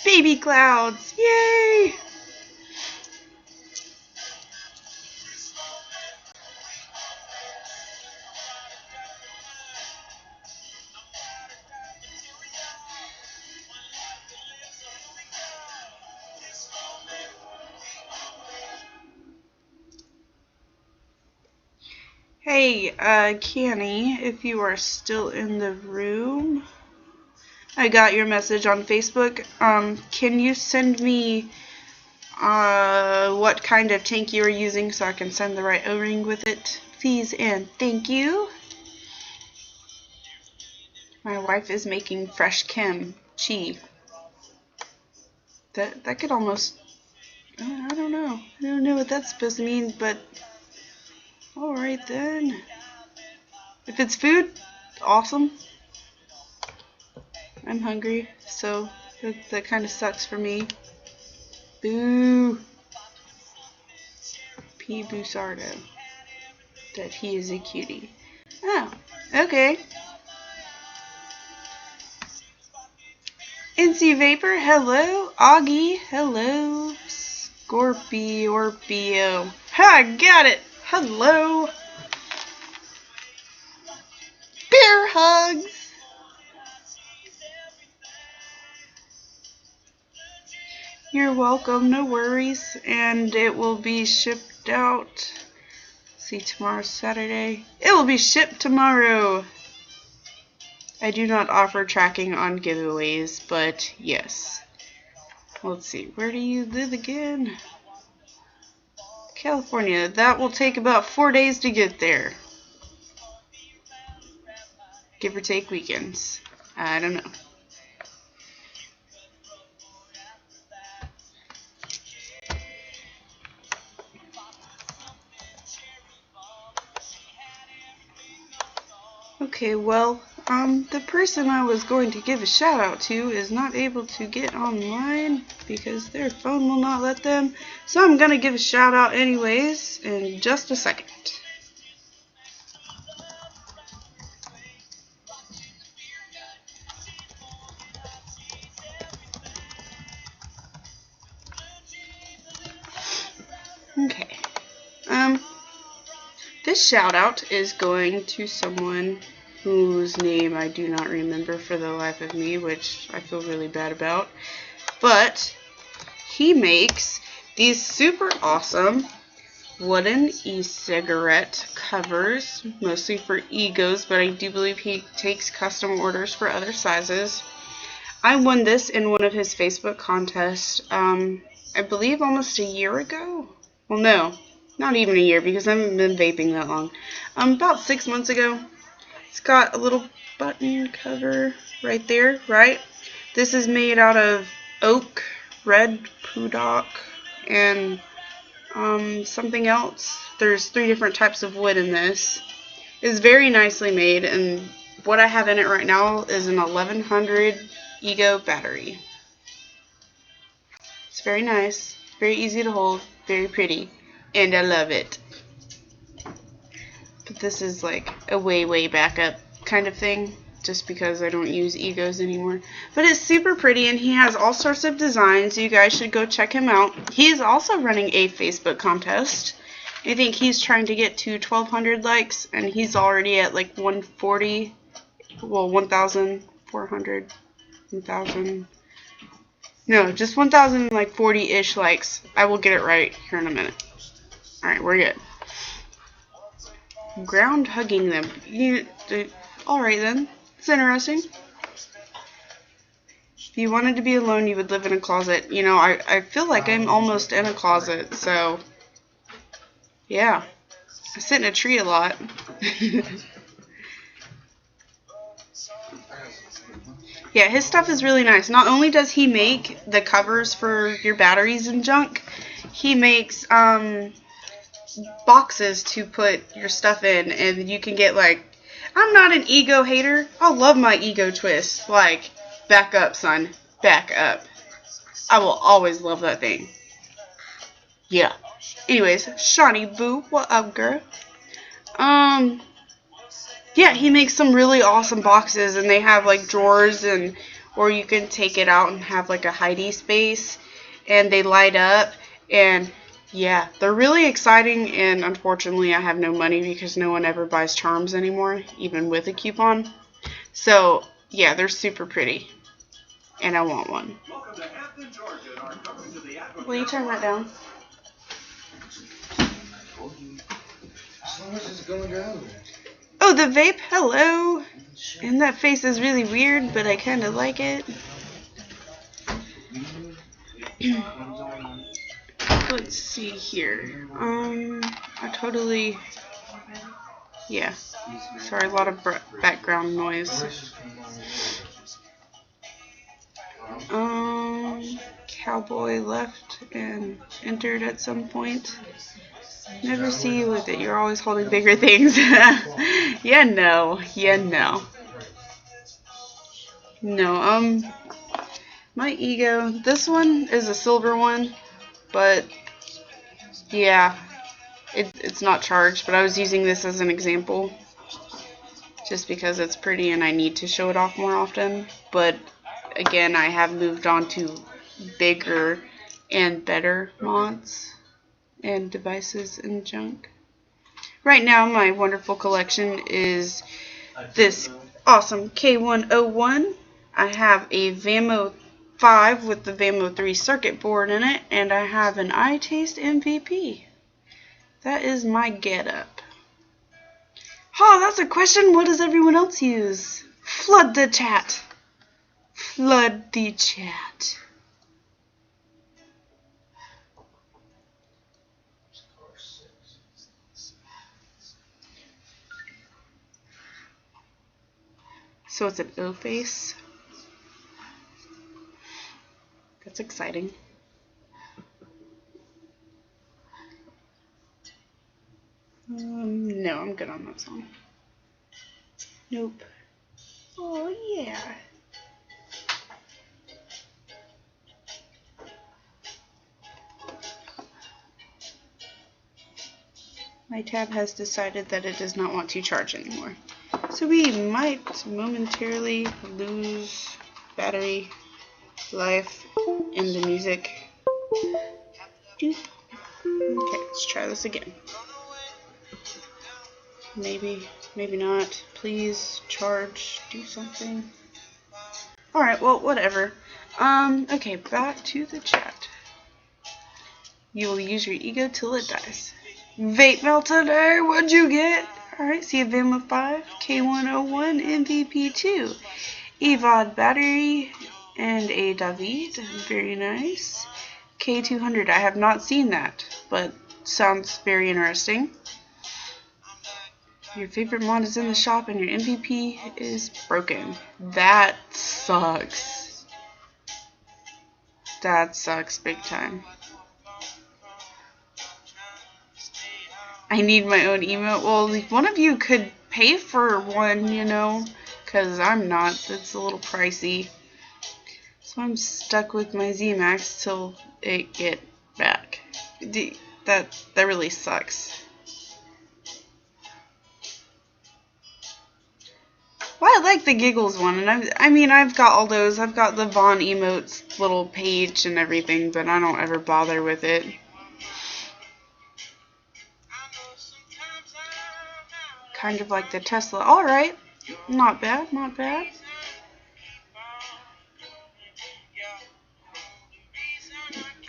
Speaker 2: Baby clouds, yay! Hey, Canny, if you are still in the room, I got your message on Facebook. Can you send me what kind of tank you are using so I can send the right O-ring with it? Please and thank you. My wife is making fresh kimchi. That could almost, I don't know. I don't know what that's supposed to mean, but alright then. If it's food, awesome. I'm hungry, so that kind of sucks for me. Boo. P. Busardo. That he is a cutie. Oh, okay. NC Vapor, hello. Augie, hello. Scorpio. Ha, got it. Hello. Bear hugs. You're welcome, no worries. And it will be shipped out. See, tomorrow's Saturday. It will be shipped tomorrow. I do not offer tracking on giveaways, but yes. Let's see, where do you live again? California. That will take about 4 days to get there. Give or take weekends. I don't know. Okay, well, the person I was going to give a shout out to is not able to get online because their phone will not let them. So I'm going to give a shout out anyways in just a second. Okay. This shout out is going to someone whose name I do not remember for the life of me, which I feel really bad about. But he makes these super awesome wooden e-cigarette covers, mostly for egos, but I do believe he takes custom orders for other sizes. I won this in one of his Facebook contests, I believe almost a year ago. Well, no, not even a year because I haven't been vaping that long. About 6 months ago. It's got a little button cover right there, right? This is made out of oak, red pudok, and something else. There's 3 different types of wood in this. It's very nicely made, and what I have in it right now is an 1100 Ego battery. It's very nice, very easy to hold, very pretty, and I love it. But this is like a way backup kind of thing, just because I don't use Egos anymore. But it's super pretty, and he has all sorts of designs. You guys should go check him out. He's also running a Facebook contest. I think he's trying to get to 1,200 likes, and he's already at like 140, well, 1,400, 1,000. No, just 1,040-ish likes. I will get it right here in a minute. Alright, we're good. Ground hugging them. Alright then. It's interesting. If you wanted to be alone, you would live in a closet. You know, I feel like I'm almost in a closet, so yeah. I sit in a tree a lot. Yeah, his stuff is really nice. Not only does he make the covers for your batteries and junk, he makes boxes to put your stuff in, and you can get like, I'm not an ego hater. I love my ego twist. Like, back up, son. Back up. I will always love that thing. Yeah. Anyways, Shawnee Boo, what up, girl? Yeah, he makes some really awesome boxes, and they have like drawers, and or you can take it out and have like a hidey space, and they light up, and yeah, they're really exciting. And unfortunately, I have no money because no one ever buys charms anymore, even with a coupon. So yeah, they're super pretty, and I want one. Will you turn that down?
Speaker 1: As long as it's gonna go.
Speaker 2: Oh, the vape, hello. And that face is really weird, but I kind of like it. Let's see here. I totally, yeah. Sorry, a lot of background noise. Cowboy left and entered at some point. Never see you with it. You're always holding bigger things. Yeah, no. Yeah, no. No, my ego. This one is a silver one, but yeah, it's not charged. But I was using this as an example, just because it's pretty and I need to show it off more often. But again, I have moved on to bigger and better mods and devices and junk. Right now, my wonderful collection is this awesome K101. I have a Vamo 5 with the Vamo 3 circuit board in it, and I have an iTaste MVP. That is my getup. Oh, that's a question. What does everyone else use? Flood the chat. Flood the chat. So it's an O face. That's exciting. No, I'm good on that song. Nope. Oh, yeah. My tab has decided that it does not want to charge anymore. So we might momentarily lose battery life in the music. Okay, let's try this again. Maybe, maybe not. Please charge, do something. Alright, well, whatever. Okay, back to the chat. You will use your ego till it dies. Vape Mail today, what'd you get? Alright, see a Vamo 5, K101, MVP 2, EVOD battery, and a David. Very nice. K200, I have not seen that, but sounds very interesting. Your favorite mod is in the shop and your MVP is broken. That sucks. That sucks big time. I need my own emote. Well, one of you could pay for one, you know, because I'm not. It's a little pricey. So I'm stuck with my ZMax till it get back. That really sucks. Well, I like the Giggles one, and I mean, I've got all those. I've got the Vaughn emotes little page and everything, but I don't ever bother with it. Kind of like the Tesla. Alright. Not bad, not bad.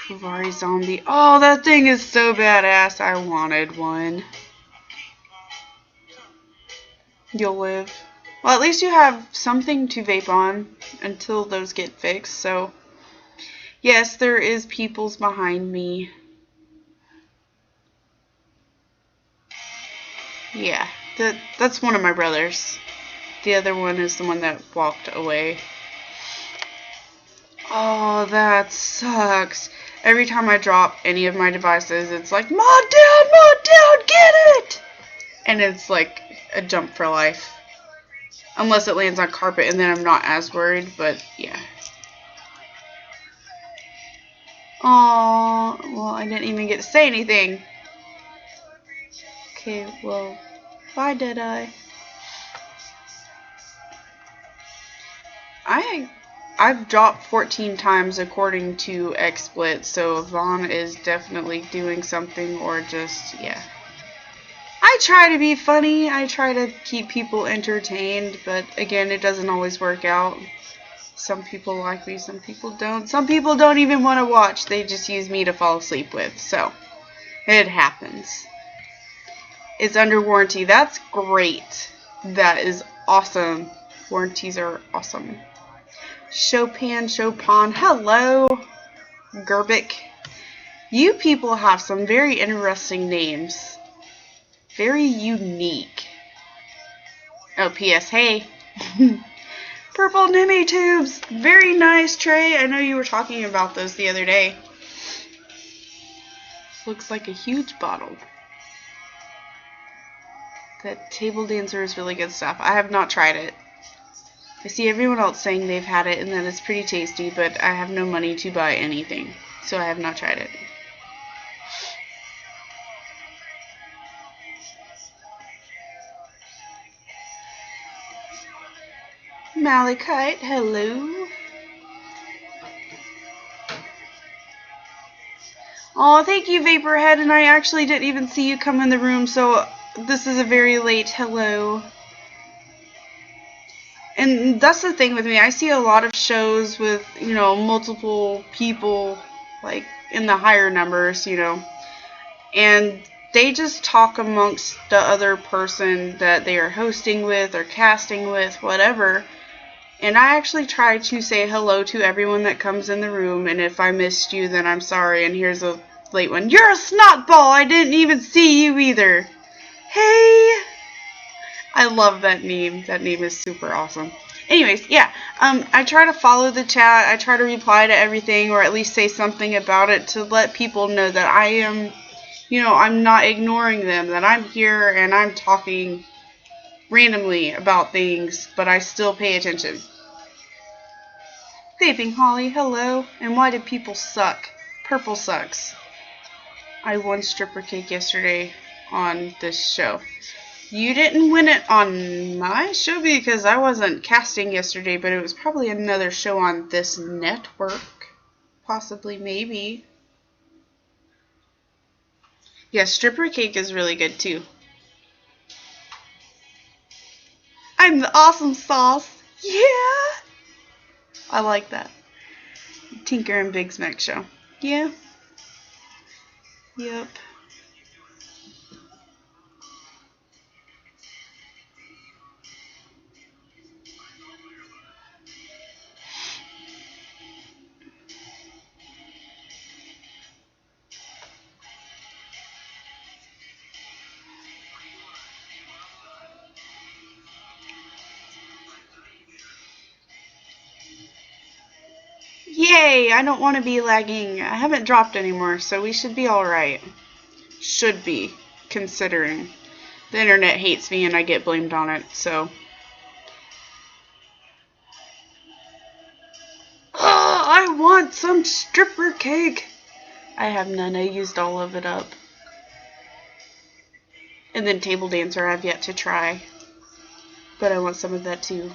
Speaker 2: Kavari Zombie. Oh, that thing is so badass. I wanted one. You'll live. Well, at least you have something to vape on until those get fixed. So, yes, there is peoples behind me. Yeah, that's one of my brothers. The other one is the one that walked away. Oh, that sucks. Every time I drop any of my devices, it's like, mod down, get it! And it's like a jump for life. Unless it lands on carpet, and then I'm not as worried, but yeah. Oh, well, I didn't even get to say anything. Okay, well, bye, Deadeye. I've dropped 14 times according to XSplit, so Vaughn is definitely doing something, or just, yeah. I try to be funny, I try to keep people entertained, but again, it doesn't always work out. Some people like me, some people don't. Some people don't even want to watch, they just use me to fall asleep with, so it happens. It's under warranty. That's great. That is awesome. Warranties are awesome. Chopin, hello. Gerbic. You people have some very interesting names. Very unique. Oh, P.S. Hey. Purple Nimmy Tubes. Very nice, Trey. I know you were talking about those the other day. Looks like a huge bottle. That Table Dancer is really good stuff. I have not tried it. I see everyone else saying they've had it and that it's pretty tasty, but I have no money to buy anything, so I have not tried it. Malachite, hello. Oh, thank you, Vaporhead, and I actually didn't even see you come in the room, so this is a very late hello. And that's the thing with me. I see a lot of shows with, you know, multiple people, like, in the higher numbers, you know, and they just talk amongst the other person that they are hosting with or casting with, whatever. And I actually try to say hello to everyone that comes in the room, and if I missed you, then I'm sorry, and here's a late one. You're a snotball! I didn't even see you either! Hey! I love that meme. That meme is super awesome. Anyways, yeah, I try to follow the chat. I try to reply to everything, or at least say something about it to let people know that I am, you know, I'm not ignoring them, that I'm here and I'm talking randomly about things, but I still pay attention. Vaping Holly, hello. And why do people suck? Purple sucks. I won stripper cake yesterday on this show. You didn't win it on my show because I wasn't casting yesterday, but it was probably another show on this network. Possibly, maybe. Yeah, stripper cake is really good too. I'm the awesome sauce. Yeah! I like that. Tinker and Big Smack show. Yeah. Yep. Yay! I don't want to be lagging. I haven't dropped anymore, so we should be alright. Should be, considering. The internet hates me and I get blamed on it, so. Oh, I want some stripper cake! I have none. I used all of it up. And then Table Dancer I've yet to try. But I want some of that too.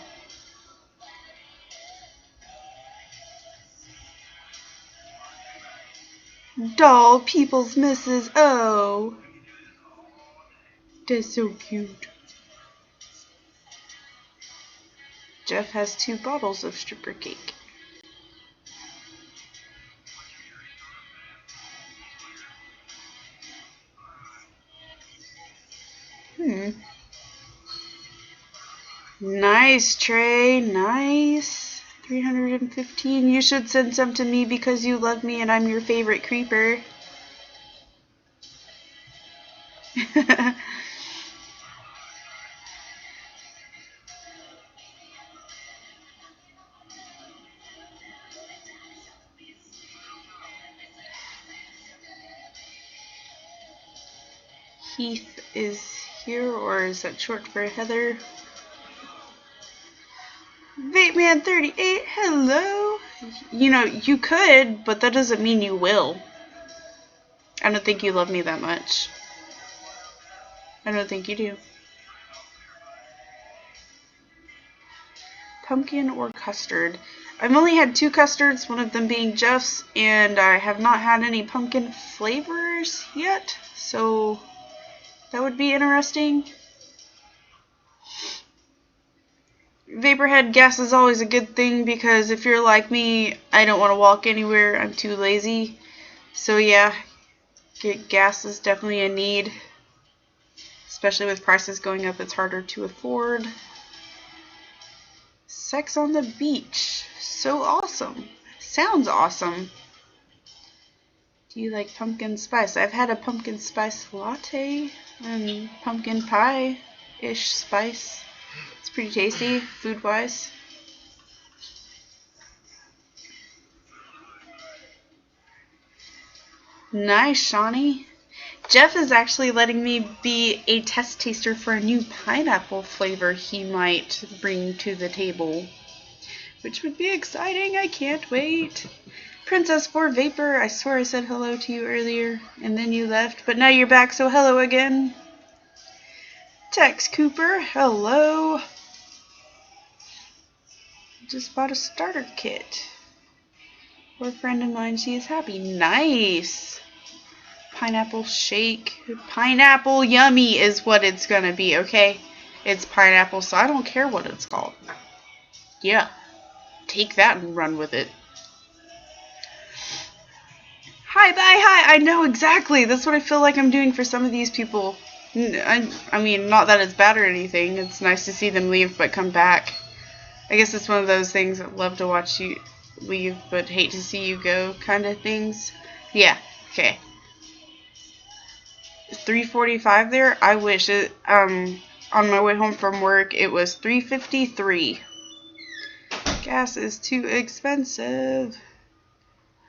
Speaker 2: Doll People's Misses. Oh. That's so cute. Jeff has 2 bottles of stripper cake. Nice, Trey. Nice. 315. You should send some to me because you love me and I'm your favorite creeper. Heath is here, or is that short for Heather? Vapeman38, hello! You know, you could, but that doesn't mean you will. I don't think you love me that much. I don't think you do. Pumpkin or custard? I've only had 2 custards, one of them being Jeff's, and I have not had any pumpkin flavors yet, so that would be interesting. Vaporhead gas is always a good thing because if you're like me, I don't want to walk anywhere. I'm too lazy. So yeah, gas is definitely a need. Especially with prices going up, it's harder to afford. Sex on the beach. So awesome. Sounds awesome. Do you like pumpkin spice? I've had a pumpkin spice latte and pumpkin pie-ish spice. It's pretty tasty, food-wise. Nice, Shawnee. Jeff is actually letting me be a test taster for a new pineapple flavor he might bring to the table, which would be exciting. I can't wait. Princess 4 Vapor, I swear I said hello to you earlier, and then you left, but now you're back, so hello again. Tex Cooper, hello. Just bought a starter kit. For a friend of mine, she is happy. Nice. Pineapple shake. Pineapple yummy is what it's gonna be, okay? It's pineapple, so I don't care what it's called. Yeah. Take that and run with it. Hi, bye, hi. I know exactly. That's what I feel like I'm doing for some of these people. I mean, not that it's bad or anything. It's nice to see them leave but come back. I guess it's one of those things that love to watch you leave but hate to see you go kind of things. Yeah, okay. 3:45 there. I wish it. On my way home from work, it was 3:53. Gas is too expensive.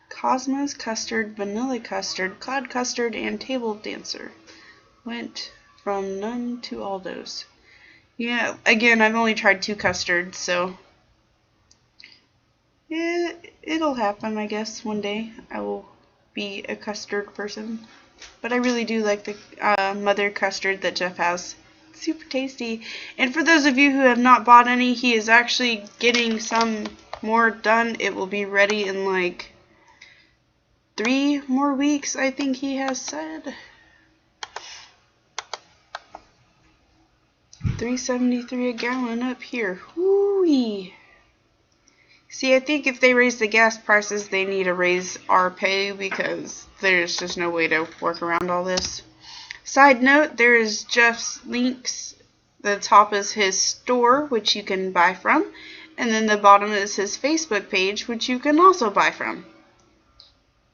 Speaker 2: Cosmos custard, vanilla custard, cloud custard, and table dancer. Went from none to all those. Yeah, again, I've only tried 2 custards, so it'll happen, I guess. One day I will be a custard person. But I really do like the mother custard that Jeff has. Super tasty. And for those of you who have not bought any, he is actually getting some more done. It will be ready in like 3 more weeks, I think he has said. $3.73 a gallon up here. Whoo-wee. See, I think if they raise the gas prices, they need to raise our pay because there's just no way to work around all this. Side note, there is Jeff's links. The top is his store, which you can buy from. And then the bottom is his Facebook page, which you can also buy from.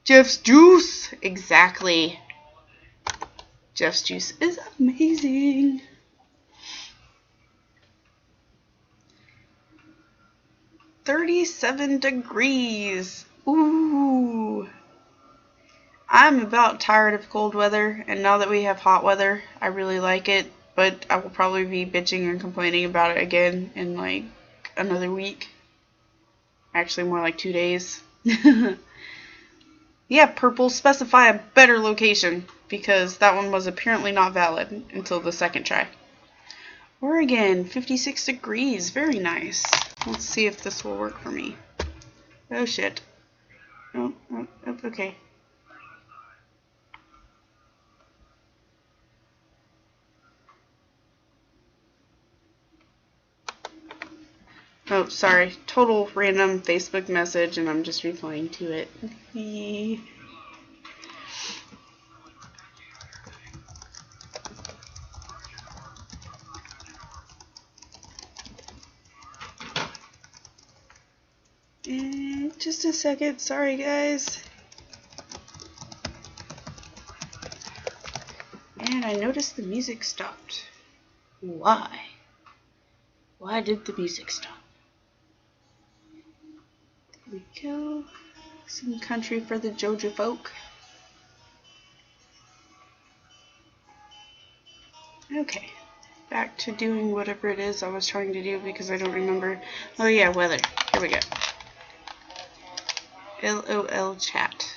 Speaker 2: Jeff's Juice! Exactly. Jeff's Juice is amazing. $37 degrees. Ooh. I'm about tired of cold weather, and now that we have hot weather, I really like it, but I will probably be bitching and complaining about it again in like another week. Actually, more like 2 days. Yeah, purple, specify a better location, because that one was apparently not valid until the second try. Oregon, 56 degrees. Very nice. Let's see if this will work for me. Oh, shit. Oh, okay. Oh, sorry. Total random Facebook message, and I'm just replying to it. Just a second. Sorry, guys. And I noticed the music stopped. Why? Why did the music stop? There we go. Some country for the Georgia folk. Okay. Back to doing whatever it is I was trying to do because I don't remember. Oh yeah, weather. Here we go. LOL chat.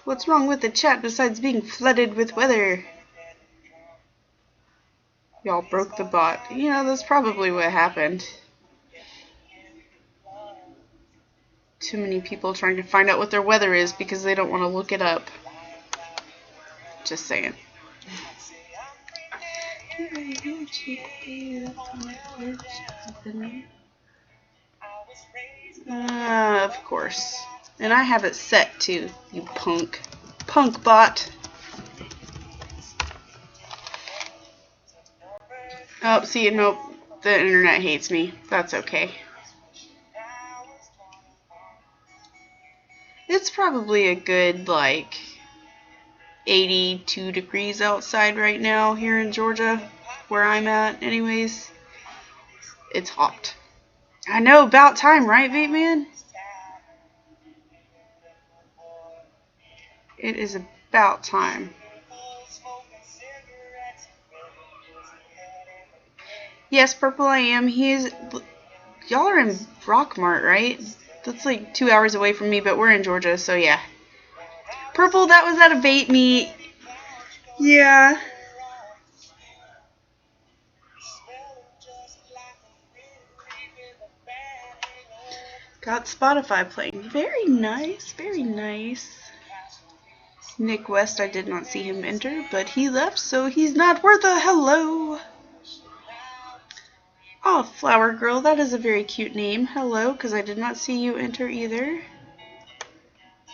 Speaker 2: What's wrong with the chat besides being flooded with weather? Y'all broke the bot. You know, that's probably what happened. Too many people trying to find out what their weather is because they don't want to look it up. Just saying. Of course. And I have it set too, you punk. Punk bot. Oh, see, nope. The internet hates me. That's okay. It's probably a good, like, 82 degrees outside right now here in Georgia, where I'm at, anyways. It's hot. I know, about time, right, Vape Man? It is about time. Yes, Purple, I am. Y'all are in Rockmart, right? That's like 2 hours away from me, but we're in Georgia, so yeah. Purple, that was at a vape meet. Yeah. Got Spotify playing. Very nice, very nice. Nick West, I did not see him enter, but he left, so he's not worth a hello. Oh, Flower Girl, that is a very cute name. Hello, because I did not see you enter either.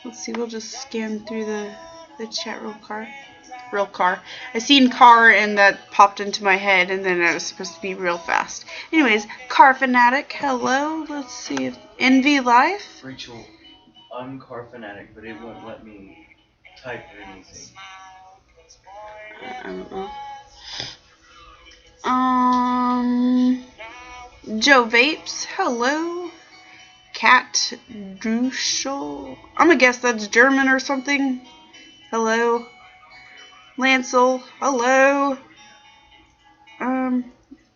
Speaker 2: Let's see, we'll just scan through the chat real car. I seen car and that popped into my head and then it was supposed to be real fast. Anyways, Car Fanatic, hello. Let's see if Envy Life.
Speaker 1: Rachel, I'm Car Fanatic, but it won't let me type or anything.
Speaker 2: I don't know. Joe Vapes, hello. Cat Druschel. I'm gonna guess that's German or something. Hello. Lancel, hello.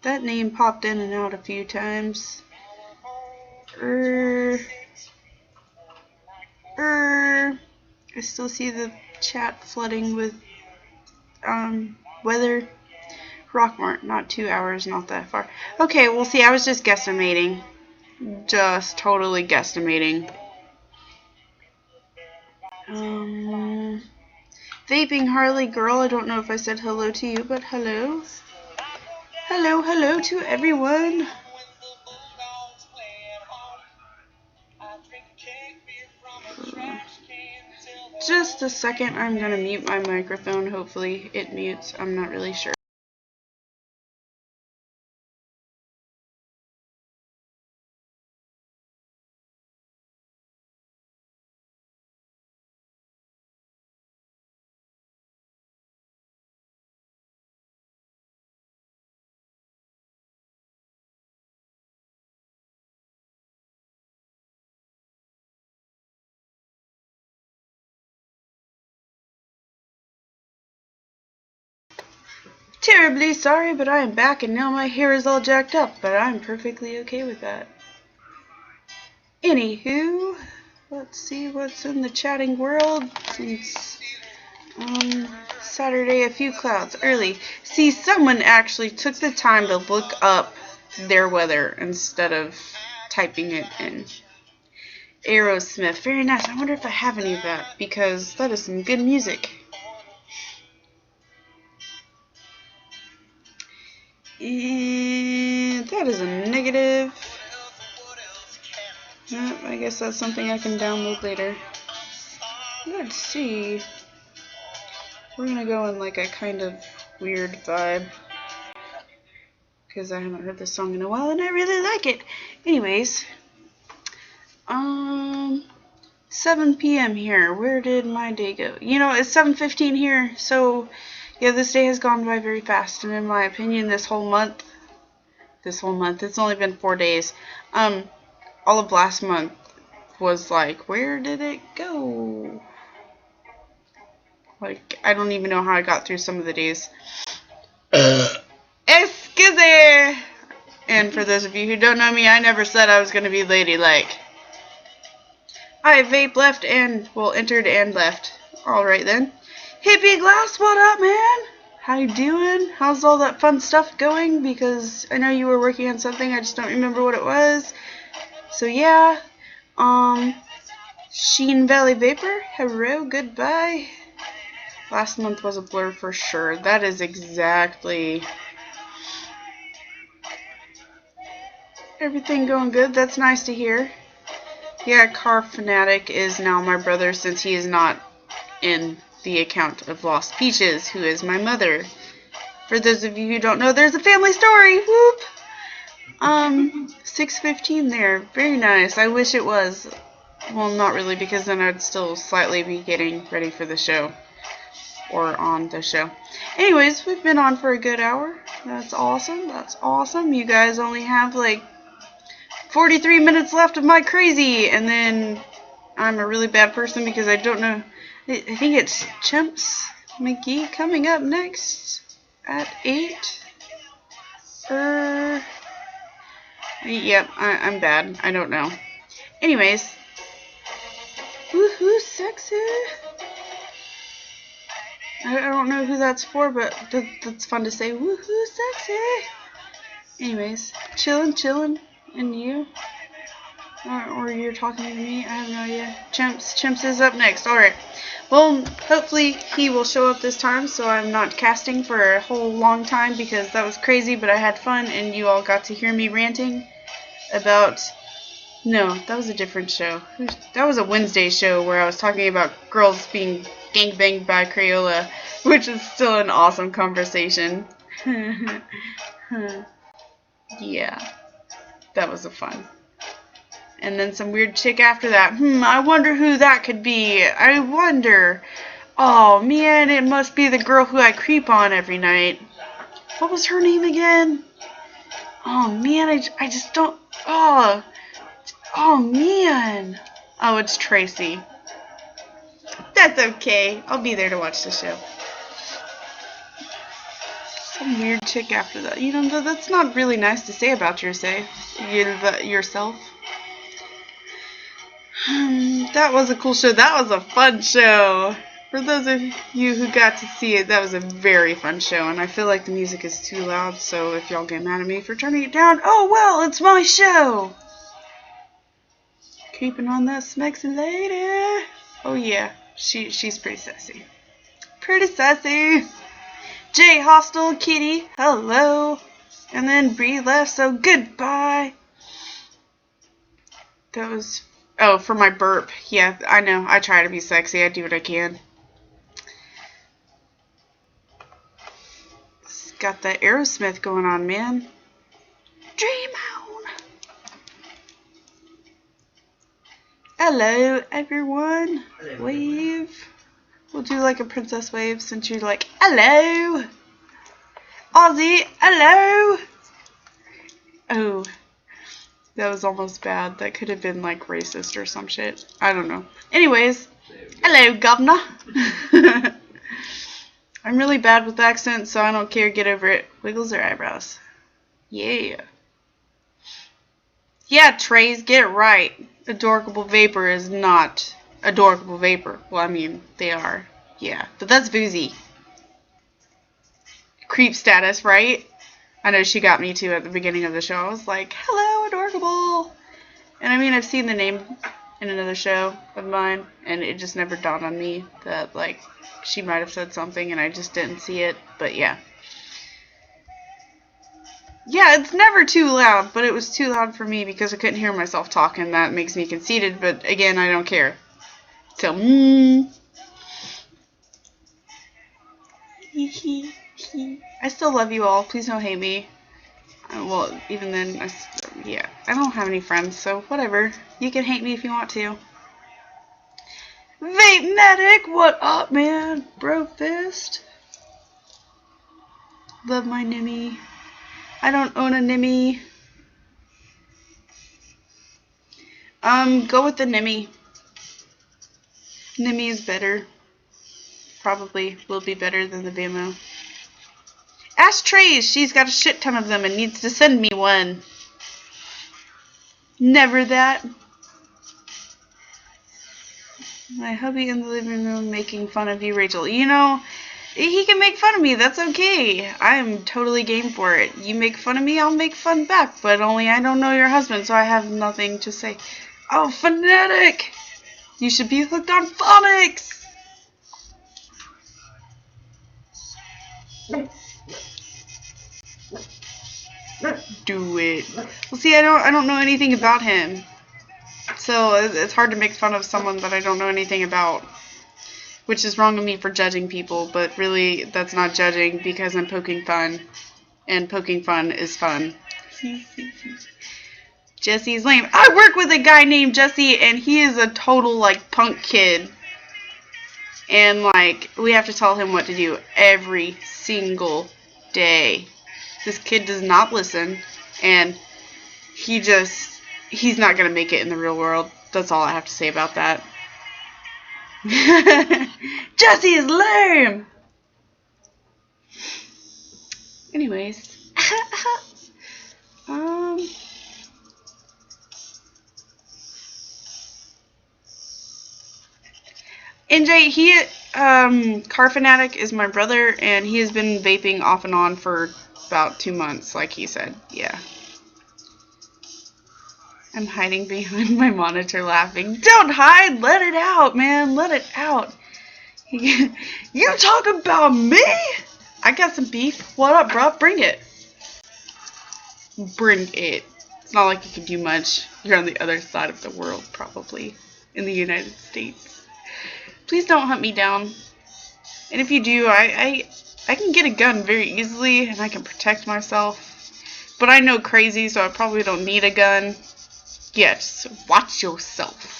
Speaker 2: That name popped in and out a few times. I still see the chat flooding with weather. Rockmart, not 2 hours, not that far. Okay, well, see, I was just guesstimating. Just totally guesstimating. Vaping Harley Girl, I don't know if I said hello to you, but hello. Hello to everyone. Just a second, I'm gonna mute my microphone. Hopefully it mutes. I'm not really sure. Terribly sorry, but I am back and now my hair is all jacked up, but I'm perfectly okay with that. Anywho, let's see what's in the chatting world since Saturday, a few clouds early. See, someone actually took the time to look up their weather instead of typing it in. Aerosmith, very nice. I wonder if I have any of that because that is some good music. And that is a negative. Yep, I guess that's something I can download later. Let's see. We're gonna go in like a kind of weird vibe because I haven't heard this song in a while and I really like it. Anyways, 7 p.m. here. Where did my day go? You know, it's 7:15 here, so yeah, this day has gone by very fast, and in my opinion, this whole month, it's only been 4 days. All of last month was like, where did it go? Like, I don't even know how I got through some of the days. Excuse me! And for those of you who don't know me, I never said I was going to be ladylike. I vape left and, well, entered and left. Alright then. Hippie Glass, what up, man? How you doing? How's all that fun stuff going? Because I know you were working on something, I just don't remember what it was. So yeah. Sheen Valley Vapor, hello, goodbye. Last month was a blur for sure. That is exactly... Everything going good? That's nice to hear. Yeah, Car Fanatic is now my brother since he is not in the account of Lost Peaches, who is my mother. For those of you who don't know, there's a family story! Whoop! 6:15 there. Very nice. I wish it was. Well, not really, because then I'd still slightly be getting ready for the show. Or on the show. Anyways, we've been on for a good hour. That's awesome. That's awesome. You guys only have like 43 minutes left of my crazy, and then I'm a really bad person because I don't know. I think it's Chimps McGee coming up next at 8. Yep, I'm bad. I don't know. Anyways, woohoo, sexy. I don't know who that's for, but that's fun to say. Woohoo, sexy. Anyways, chillin', and you? Or you're talking to me? I have no idea. Chimps is up next. Alright. Well, hopefully he will show up this time, so I'm not casting for a whole long time, because that was crazy, but I had fun, and you all got to hear me ranting about... No, that was a different show. That was a Wednesday show where I was talking about girls being gangbanged by Crayola, which is still an awesome conversation. Yeah, that was a fun. And then some weird chick after that. I wonder who that could be. I wonder. Oh, man, it must be the girl who I creep on every night. What was her name again? Oh, man, I just don't... Oh, man. Oh, it's Tracy. That's okay. I'll be there to watch the show. Some weird chick after that. You know, that's not really nice to say about yourself. That was a cool show. That was a fun show. For those of you who got to see it, that was a very fun show. And I feel like the music is too loud, so if y'all get mad at me for turning it down, oh well, it's my show. Creeping on that sexy lady. Oh yeah, she's pretty sassy. Pretty sassy. Jay Hostel Kitty, hello. And then Bree left, so goodbye. That was... Oh, for my burp. Yeah, I know. I try to be sexy. I do what I can. It's got that Aerosmith going on, man. Dream on. Hello, everyone.
Speaker 1: Hello.
Speaker 2: Wave. We'll do like a princess wave since you're like, hello. Ozzy, hello. Oh. That was almost bad. That could have been like racist or some shit. I don't know. Anyways, hello, governor. I'm really bad with accents, so I don't care. Get over it. Wiggles her eyebrows. Yeah. Yeah, Trays, get it right. Adorable Vapor is not Adorable Vapor. Well, I mean, they are. Yeah, but that's Boozy. Creep status, right? I know she got me too at the beginning of the show. I was like, hello, adorable. And I mean, I've seen the name in another show of mine, and it just never dawned on me that, like, she might have said something and I just didn't see it. But yeah. Yeah, it's never too loud, but it was too loud for me because I couldn't hear myself talk, and that makes me conceited, but again, I don't care. So, I still love you all. Please don't hate me. Well, even then, yeah, I don't have any friends, so whatever. You can hate me if you want to. Vape Medic, what up, man? Bro fist. Love my Nimmy. I don't own a Nimmy. Go with the Nimmy. Nimmy is better. Probably will be better than the Vamo. Ask Trace. She's got a shit ton of them and needs to send me one. Never that. My hubby in the living room making fun of you, Rachel. You know, he can make fun of me. That's okay. I'm totally game for it. You make fun of me, I'll make fun back. But only I don't know your husband, so I have nothing to say. Oh, Phonetic! You should be hooked on phonics! Do it. Well, see, I don't know anything about him. So it's hard to make fun of someone that I don't know anything about. Which is wrong of me for judging people, but really that's not judging because I'm poking fun. And poking fun is fun. Jesse's lame. I work with a guy named Jesse and he is a total like punk kid. And like we have to tell him what to do every single day. This kid does not listen and he's not gonna make it in the real world. That's all I have to say about that. Jesse is lame! Anyways. NJ, Car Fanatic is my brother, and he has been vaping off and on for about 2 months, like he said. Yeah. I'm hiding behind my monitor laughing. Don't hide! Let it out, man! Let it out! You talk about me? I got some beef. What up, bro? Bring it. Bring it. It's not like you can do much. You're on the other side of the world, probably. In the United States. Please don't hunt me down. And if you do, I can get a gun very easily, and I can protect myself. But I know crazy, so I probably don't need a gun. Yeah, just watch yourself.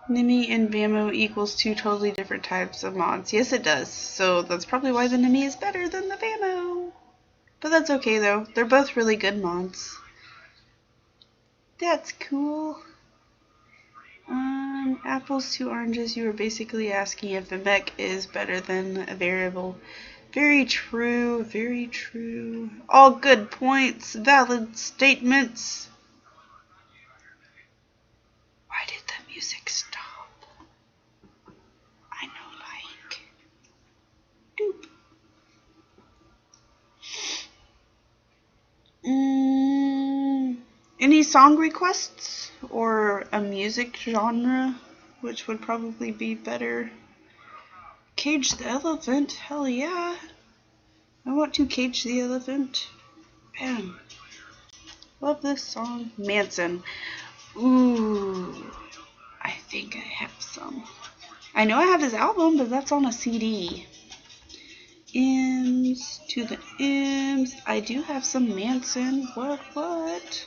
Speaker 2: Nimmy and Vamo equals 2 totally different types of mods. Yes, it does. So that's probably why the Nimmy is better than the Vamo. But that's okay, though. They're both really good mods. That's cool. Apples to oranges. You were basically asking if a mech is better than a variable. Very true. Very true. All good points. Valid statements. Why did the music stop? I know, like. Doop. Any song requests or a music genre, which would probably be better? Cage the elephant? Hell yeah. I want to cage the elephant. Bam. Love this song. Manson. Ooh. I think I have some. I know I have his album, but that's on a CD. M's to the M's. I do have some Manson. What?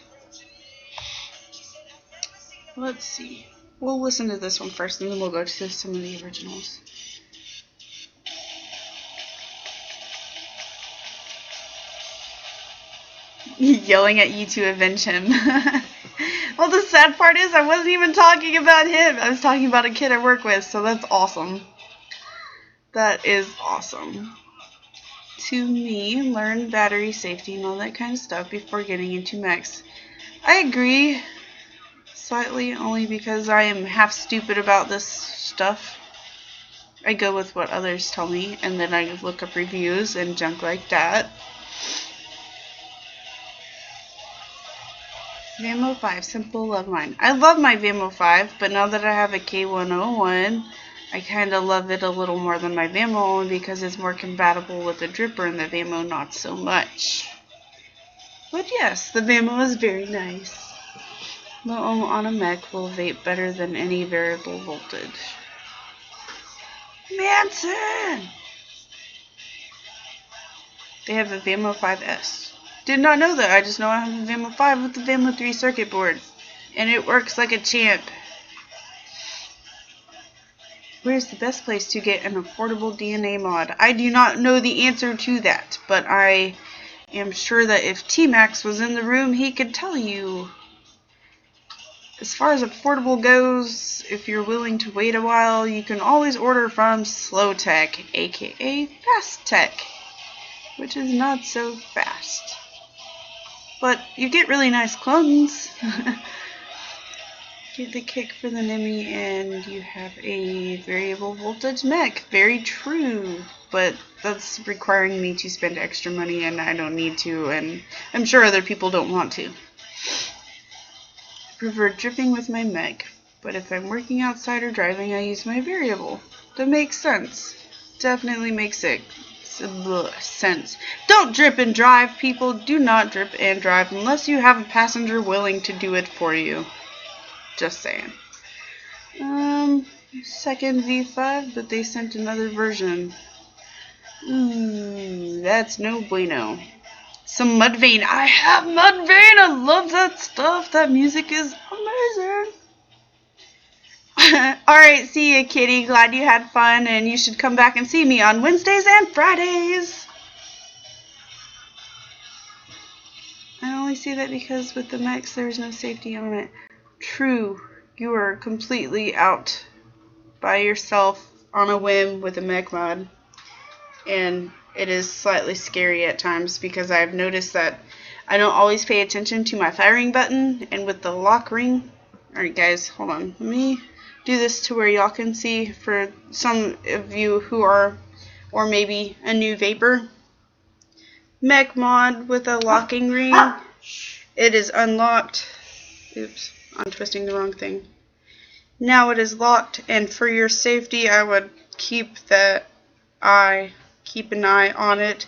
Speaker 2: Let's see. We'll listen to this one first, and then we'll go to some of the originals. Yelling at you to avenge him. Well, the sad part is I wasn't even talking about him. I was talking about a kid I work with, so that's awesome. That is awesome. To me, learn battery safety and all that kind of stuff before getting into mechs. I agree. Slightly, only because I am half stupid about this stuff. I go with what others tell me, and then I look up reviews and junk like that. Vamo 5, simple, love mine. I love my Vamo 5, but now that I have a K101, I kind of love it a little more than my Vamo, only because it's more compatible with the Dripper, and the Vamo not so much. But yes, the Vamo is very nice. Low on a mech will vape better than any variable voltage. Manson! They have a Vamo 5S. Did not know that. I just know I have a Vamo 5 with the Vamo 3 circuit board. And it works like a champ. Where's the best place to get an affordable DNA mod? I do not know the answer to that, but I am sure that if T-Max was in the room, he could tell you. As far as affordable goes, if you're willing to wait a while, you can always order from Slow Tech, aka Fast Tech, which is not so fast. But you get really nice clones. Get the kick for the NIMI, and you have a variable voltage mech. Very true, but that's requiring me to spend extra money, and I don't need to, and I'm sure other people don't want to. I prefer dripping with my mech, but if I'm working outside or driving, I use my variable. That makes sense. Definitely makes sense. Don't drip and drive, people. Do not drip and drive unless you have a passenger willing to do it for you. Just saying. Second V5, but they sent another version. Ooh, that's no bueno. Some Mudvayne. I have Mudvayne. I love that stuff. That music is amazing. Alright, see ya, kitty. Glad you had fun, and you should come back and see me on Wednesdays and Fridays. I only say that because with the mechs, there's no safety on it. True. You are completely out by yourself on a whim with a mech mod. And it is slightly scary at times because I've noticed that I don't always pay attention to my firing button, and with the lock ring. Alright guys, hold on. Let me do this to where y'all can see for some of you who are, or maybe a new vapor. Mech mod with a locking ring. It is unlocked. Oops, I'm twisting the wrong thing. Now it is locked, and for your safety I would keep an eye on it,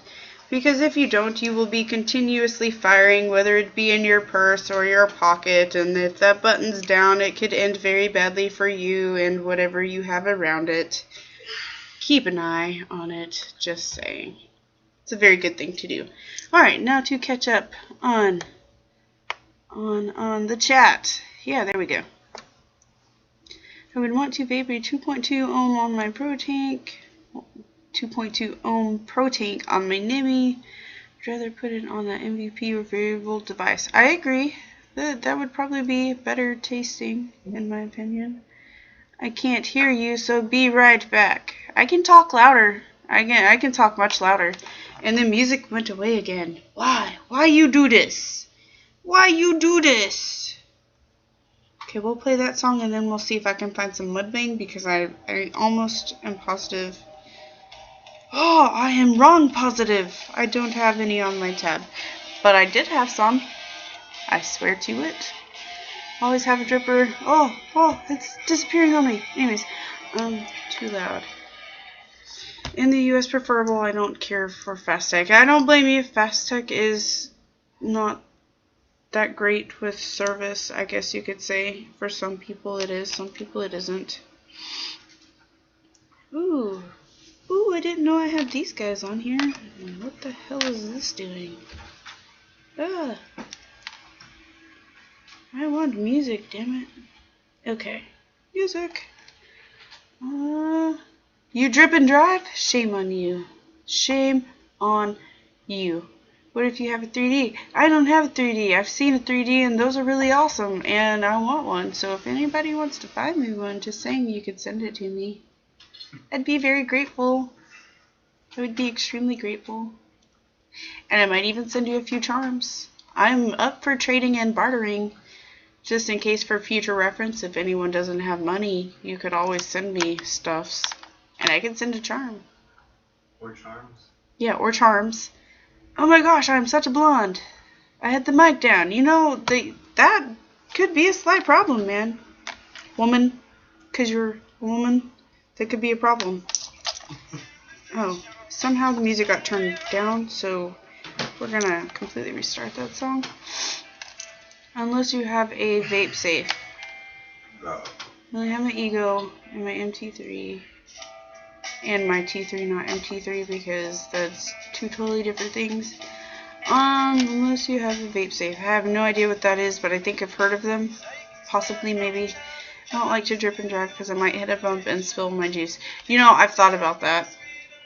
Speaker 2: because if you don't, you will be continuously firing, whether it be in your purse or your pocket, and if that button's down, it could end very badly for you and whatever you have around it. Keep an eye on it, just saying. It's a very good thing to do. Alright, now to catch up on the chat. Yeah, there we go. I would want to vape a 2.2 ohm on my Pro Tank, 2.2 ohm Pro Tank on my NIMI. I'd rather put it on the MVP or variable device. I agree. That would probably be better tasting, in my opinion. I can't hear you, so be right back. I can talk louder. I can talk much louder. And the music went away again. Why? Why you do this? Why you do this? Okay, we'll play that song and then we'll see if I can find some Mudvayne, because I almost am positive. Oh, I am wrong positive. I don't have any on my tab. But I did have some. I swear to it. Always have a dripper. Oh, it's disappearing on me. Anyways, too loud. In the US preferable, I don't care for Fast Tech. I don't blame you. Fast Tech is not that great with service, I guess you could say. For some people it is, some people it isn't. Ooh, I didn't know I had these guys on here. What the hell is this doing? I want music, damn it. Okay, music. You drip and drive? Shame on you. Shame on you. What if you have a 3D? I don't have a 3D. I've seen a 3D and those are really awesome, and I want one. So if anybody wants to buy me one, just saying, you could send it to me. I'd be very grateful. I would be extremely grateful. And I might even send you a few charms. I'm up for trading and bartering. Just in case for future reference, if anyone doesn't have money, you could always send me stuffs. And I can send a charm.
Speaker 1: Or charms?
Speaker 2: Yeah, or charms. Oh my gosh, I'm such a blonde. I had the mic down. You know, that could be a slight problem, man. Woman, because you're a woman, that could be a problem. Oh, somehow the music got turned down, so we're going to completely restart that song. Unless you have a vape safe.
Speaker 1: No.
Speaker 2: I have my Ego and my MT3. and my T3, not MT3, because that's two totally different things. Unless you have a vape safe. I have no idea what that is, but I think I've heard of them. Possibly, maybe. I don't like to drip and drive because I might hit a bump and spill my juice. You know, I've thought about that.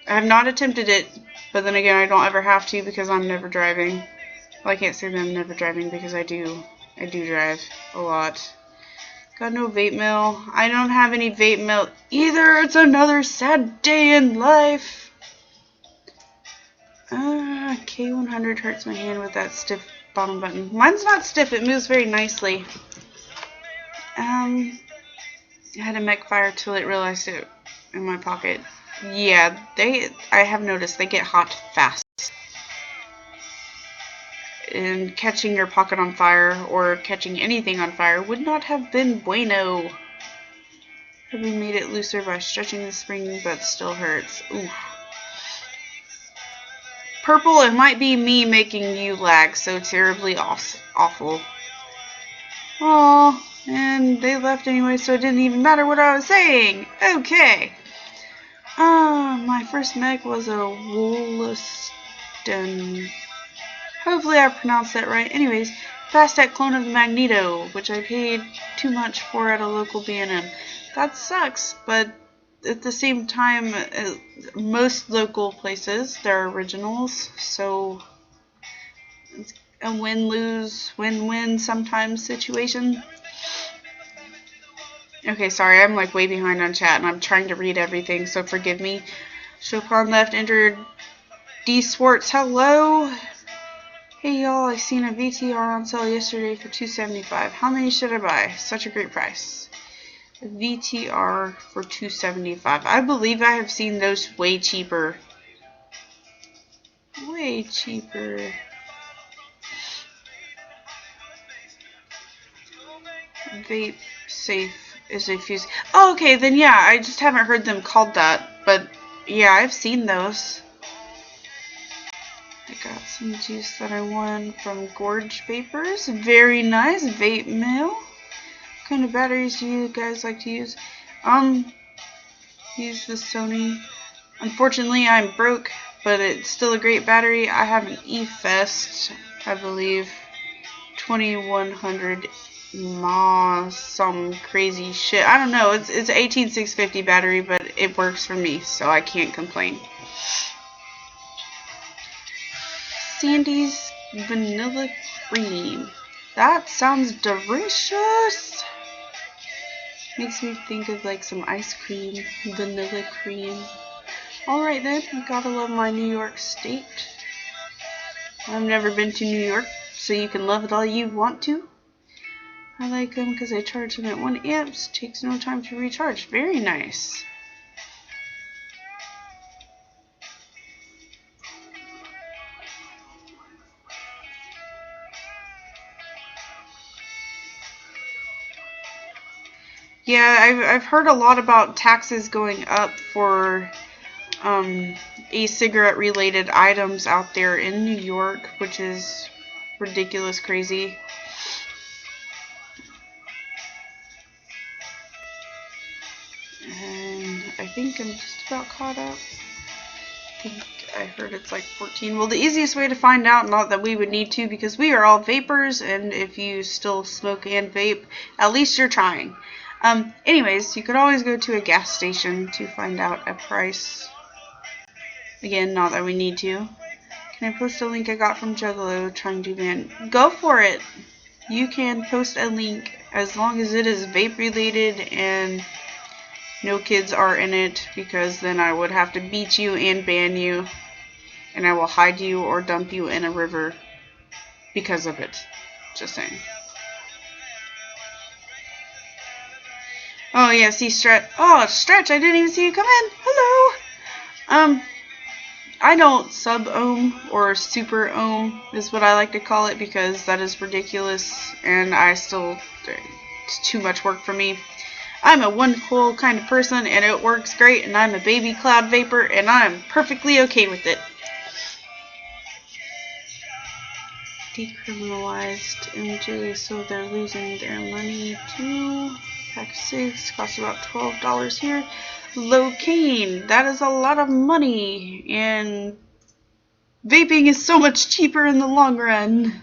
Speaker 2: I have not attempted it, but then again, I don't ever have to because I'm never driving. Well, I can't say that I'm never driving because I do. I do drive a lot. Got no vape mail. I don't have any vape mail either. It's another sad day in life. K100 hurts my hand with that stiff bottom button. Mine's not stiff. It moves very nicely. I had a mech fire till it realized it in my pocket. Yeah, I have noticed they get hot fast. And catching your pocket on fire or catching anything on fire would not have been bueno. Probably made it looser by stretching the spring, but still hurts. Ooh. Purple, it might be me making you lag so terribly awful. Oh, and they left anyway, so it didn't even matter what I was saying. Okay. My first mech was a Wollaston. Hopefully I pronounced that right. Anyways, fast that clone of the Magneto, which I paid too much for at a local B&M. That sucks, but at the same time, most local places, they're originals, so it's a win-lose, win-win sometimes situation. Okay, sorry, I'm like way behind on chat and I'm trying to read everything, so forgive me. Chopin left, entered D Swartz, hello! Hey y'all, I seen a VTR on sale yesterday for $2.75. How many should I buy? Such a great price. A VTR for $2.75. I believe I have seen those way cheaper. Way cheaper. Vape safe is a fuse. Oh, okay, then yeah, I just haven't heard them called that. But yeah, I've seen those. I got some juice that I won from Gorge Vapors. Very nice. Vape mail. What kind of batteries do you guys like to use? Use the Sony. Unfortunately, I'm broke, but it's still a great battery. I have an E-Fest, I believe. 2100 mAh, some crazy shit. I don't know. It's an 18650 battery, but it works for me, so I can't complain. Sandy's vanilla cream. That sounds delicious. Makes me think of like some ice cream, vanilla cream. Alright then, I gotta love my New York State. I've never been to New York, so you can love it all you want to. I like them because I charge them at 1 amps. Takes no time to recharge. Very nice. Yeah, I've heard a lot about taxes going up for e-cigarette related items out there in New York, which is ridiculous crazy. And I think I'm just about caught up. I think I heard it's like 14. Well, the easiest way to find out, not that we would need to, because we are all vapors, and if you still smoke and vape, at least you're trying. Anyways, you could always go to a gas station to find out a price. Again, not that we need to. Can I post a link I got from Juggalo trying to ban? Go for it! You can post a link as long as it is vape related and no kids are in it, because then I would have to beat you and ban you, and I will hide you or dump you in a river because of it. Just saying. Oh yeah, see Stretch. Oh, Stretch, I didn't even see you come in. Hello. I don't sub-ohm or super-ohm is what I like to call it, because that is ridiculous and it's too much work for me. I'm a one cool kind of person and it works great, and I'm a baby cloud vapor and I'm perfectly okay with it. Decriminalized MJ, so they're losing their money too. Pack of cigs costs about $12 here. Locaine, that is a lot of money, and vaping is so much cheaper in the long run.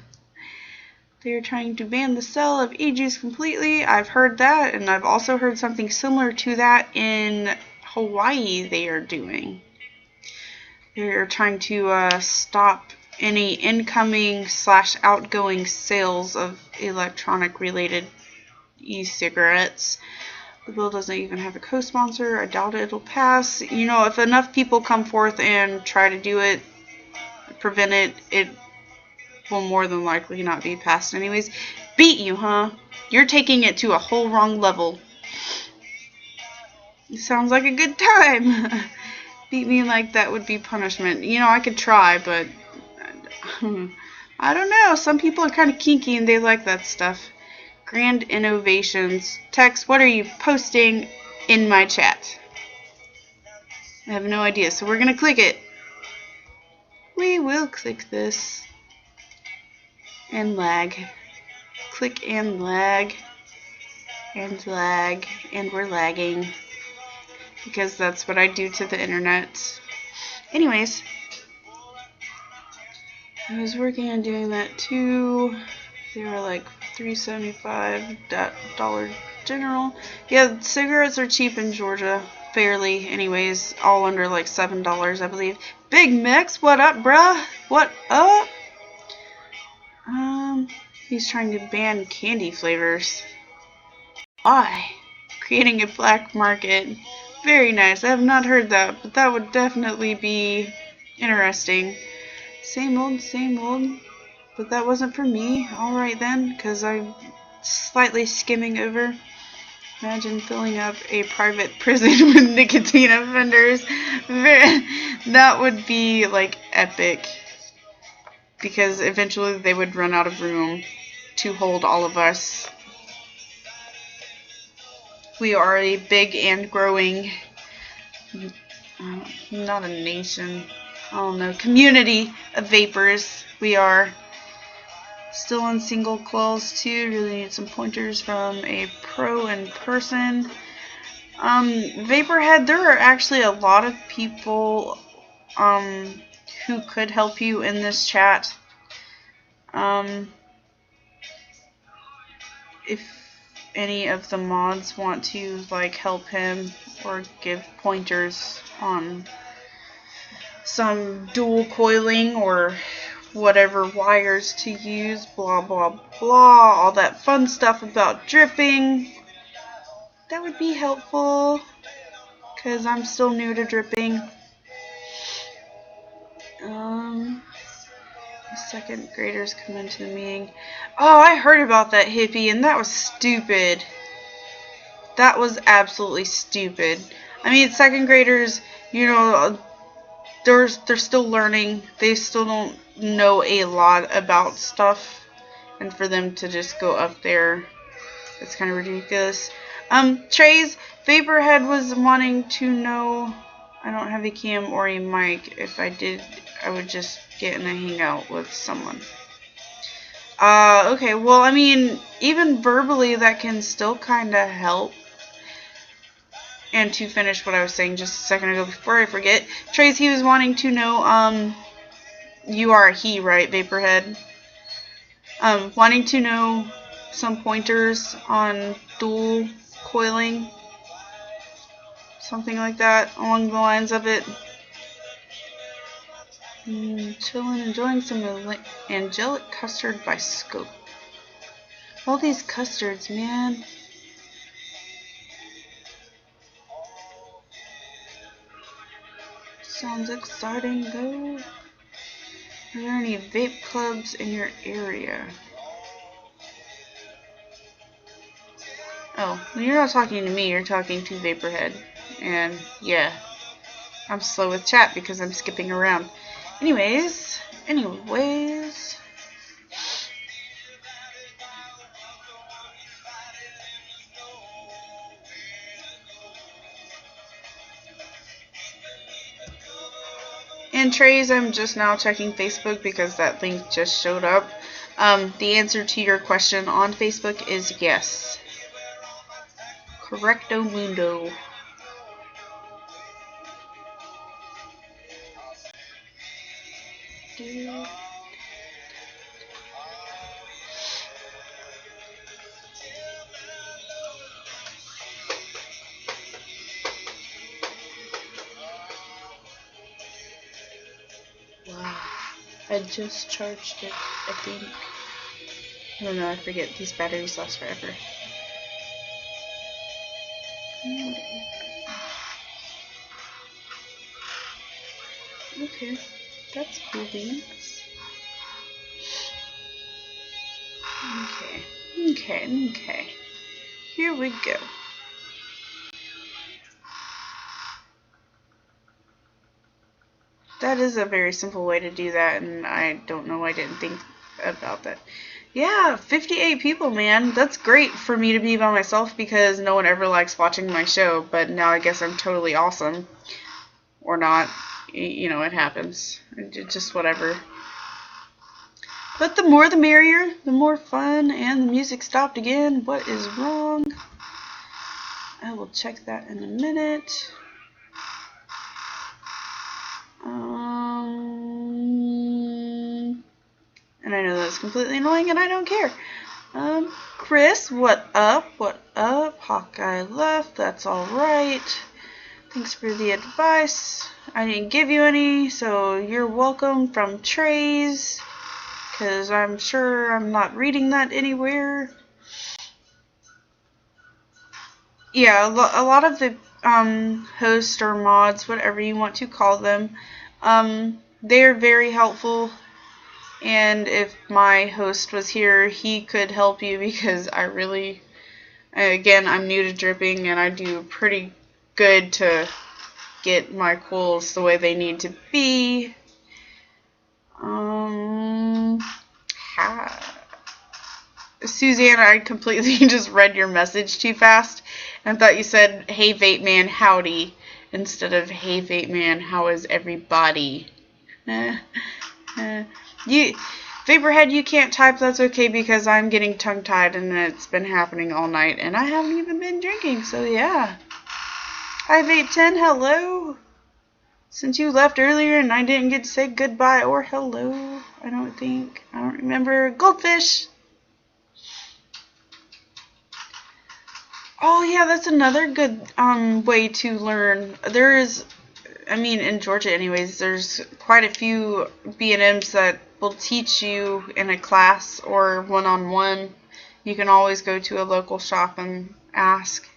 Speaker 2: They are trying to ban the sale of e-juice completely. I've heard that, and I've also heard something similar to that in Hawaii they are doing. They are trying to stop any incoming / outgoing sales of electronic related e-cigarettes. The bill doesn't even have a co-sponsor. I doubt it'll pass. You know, if enough people come forth and try to do it, prevent it, it will more than likely not be passed anyways. Beat you, huh? You're taking it to a whole wrong level. It sounds like a good time. Beat me like that would be punishment. You know, I could try, but I don't know. Some people are kind of kinky and they like that stuff. Grand innovations. Text, what are you posting in my chat? I have no idea, so we're going to click it. We will click this. And lag. Click and lag. And lag. And we're lagging. Because that's what I do to the internet. Anyways. I was working on doing that too. They were like $3.75 Dollar General. Yeah, cigarettes are cheap in Georgia. Fairly, anyways. All under like $7, I believe. Big Mix, what up, bruh? What up? He's trying to ban candy flavors. Why? Creating a black market. Very nice. I have not heard that, but that would definitely be interesting. Same old. But that wasn't for me. Alright then, because I'm slightly skimming over. Imagine filling up a private prison with nicotine offenders. That would be like epic. Because eventually they would run out of room to hold all of us. We are a big and growing, not a nation, I don't know, community of vapors. We are still on single coils too. Really need some pointers from a pro in person. Vaporhead, there are actually a lot of people who could help you in this chat. If any of the mods want to like help him or give pointers on some dual coiling or whatever wires to use, blah blah blah, all that fun stuff about dripping, that would be helpful because I'm still new to dripping. Second graders come into the meeting. Oh, I heard about that hippie and that was stupid. That was absolutely stupid. I mean, second graders, you know, they're still learning. They still don't know a lot about stuff. And for them to just go up there, it's kind of ridiculous. Trey's Vaporhead was wanting to know, I don't have a cam or a mic. If I did, I would just get in a hangout with someone. Okay, well, I mean, even verbally, that can still kind of help. And to finish what I was saying just a second ago before I forget, Tracy was wanting to know, you are a he, right, Vaporhead? Wanting to know some pointers on dual coiling. Something like that, along the lines of it. Chilling, enjoying some angelic custard by Scope. All these custards, man. Sounds exciting, though. Are there any vape clubs in your area? Oh, well, you're not talking to me, you're talking to Vaporhead. And, yeah. I'm slow with chat because I'm skipping around. Anyways. And Trays, I'm just now checking Facebook because that link just showed up. The answer to your question on Facebook is yes. Correcto mundo. Wow. I just charged it, I think. I don't know, I forget. These batteries last forever. Okay, that's cool beans. Okay. Here we go. That is a very simple way to do that, and I don't know why I didn't think about that. Yeah, 58 people, man. That's great for me to be by myself because no one ever likes watching my show, but now I guess I'm totally awesome. Or not. You know, it happens. Just whatever. But the more the merrier, the more fun, and the music stopped again. What is wrong? I will check that in a minute. And I know that's completely annoying and I don't care. Chris, what up? What up? Hawkeye left. That's alright. Thanks for the advice. I didn't give you any, so you're welcome from Trays. Because I'm sure I'm not reading that anywhere. Yeah, a lot of the hosts or mods, whatever you want to call them, they're very helpful. And if my host was here, he could help you because I really, again, I'm new to dripping and I do pretty good to get my coils the way they need to be. Suzanne, I completely just read your message too fast and thought you said, "Hey Vape Man, howdy," instead of "Hey Vape Man, how is everybody?" Vaporhead, you can't type, that's okay because I'm getting tongue-tied and it's been happening all night and I haven't even been drinking, so yeah. Hi Vape10, hello. Since you left earlier and I didn't get to say goodbye or hello, I don't remember. Goldfish! Oh yeah, that's another good way to learn. In Georgia anyways, there's quite a few B&Ms that will teach you in a class or one-on-one. You can always go to a local shop and ask.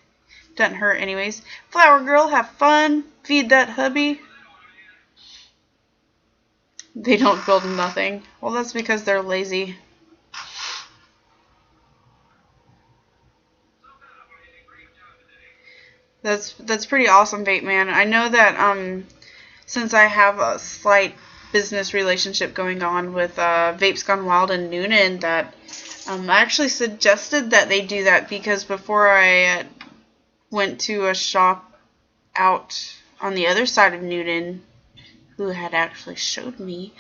Speaker 2: Doesn't hurt anyways. Flower girl, have fun. Feed that hubby. They don't build nothing. Well, that's because they're lazy. That's pretty awesome, Vape Man. I know that since I have a slight business relationship going on with Vapes Gone Wild in Noonan, that I actually suggested that they do that because before I went to a shop out on the other side of Noonan, who had actually showed me,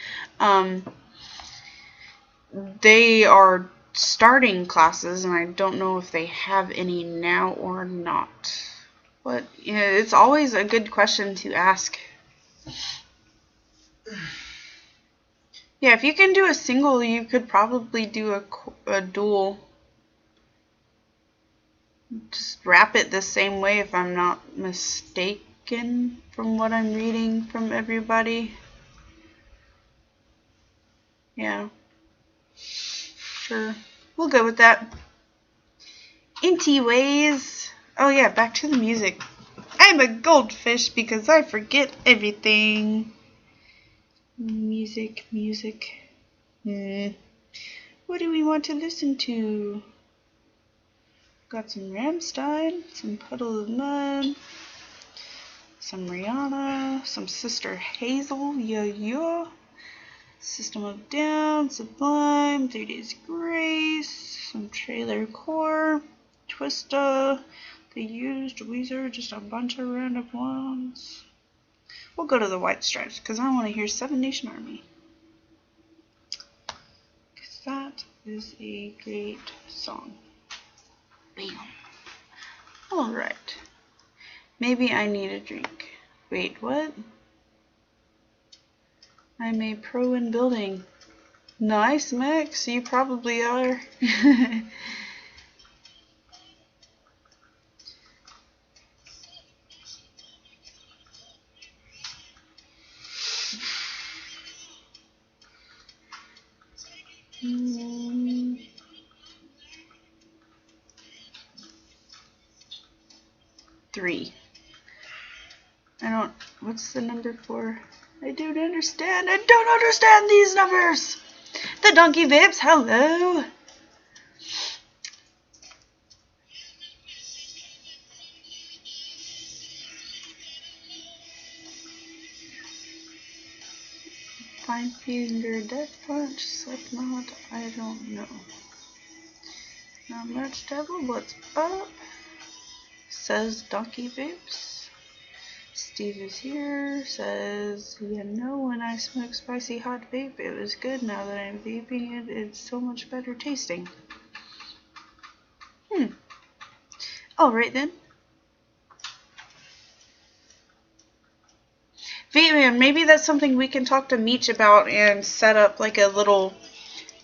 Speaker 2: they are starting classes, and I don't know if they have any now or not. But yeah, it's always a good question to ask. Yeah, if you can do a single, you could probably do a dual. Just wrap it the same way if I'm not mistaken from what I'm reading from everybody. Yeah. Sure. We'll go with that. Anyways. Oh yeah, back to the music. I'm a goldfish because I forget everything. Music. What do we want to listen to? Got some Rammstein, some Puddle of Mud, some Rihanna, some Sister Hazel, yeah. System of a Down, Sublime, 3 Days Grace, some Trailer Core, Twista, The Used, Weezer, just a bunch of random ones. We'll go to the White Stripes because I want to hear Seven Nation Army. Because that is a great song. Bam. Alright. Maybe I need a drink. Wait, what? I'm a pro in building. Nice, Max. You probably are. Three. What's the number for? I don't understand. I don't understand these numbers. The Donkey Vapes, hello. Fine finger death punch, Slipknot, I don't know. Not much devil, what's up? Says Donkey Vapes. Steve is here, says, you know, when I smoked spicy hot vape, it was good. Now that I'm vaping it, it's so much better tasting. Alright then. Vape Man, maybe that's something we can talk to Meech about and set up like a little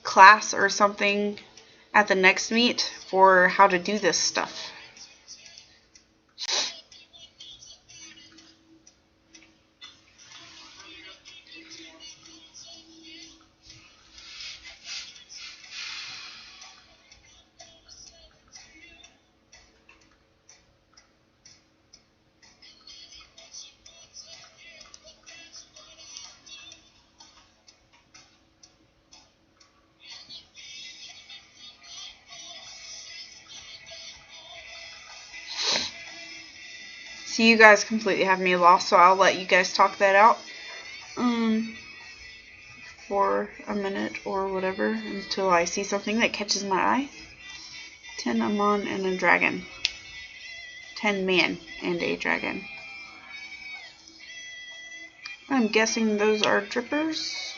Speaker 2: class or something at the next meet for how to do this stuff. So you guys completely have me lost, so I'll let you guys talk that out for a minute or whatever until I see something that catches my eye. 10 a mon and a dragon. 10 man and a dragon. I'm guessing those are drippers.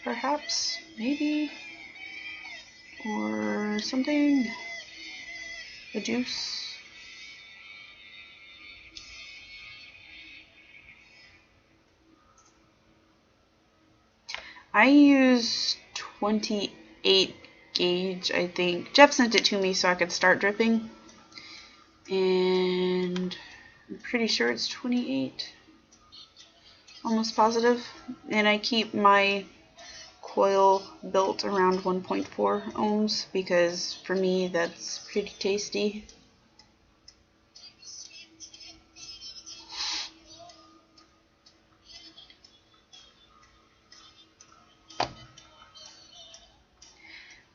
Speaker 2: Perhaps, maybe, or something. A juice. I use 28 gauge, I think. Jeff sent it to me so I could start dripping. And I'm pretty sure it's 28. Almost positive. And I keep my coil built around 1.4 ohms because for me that's pretty tasty.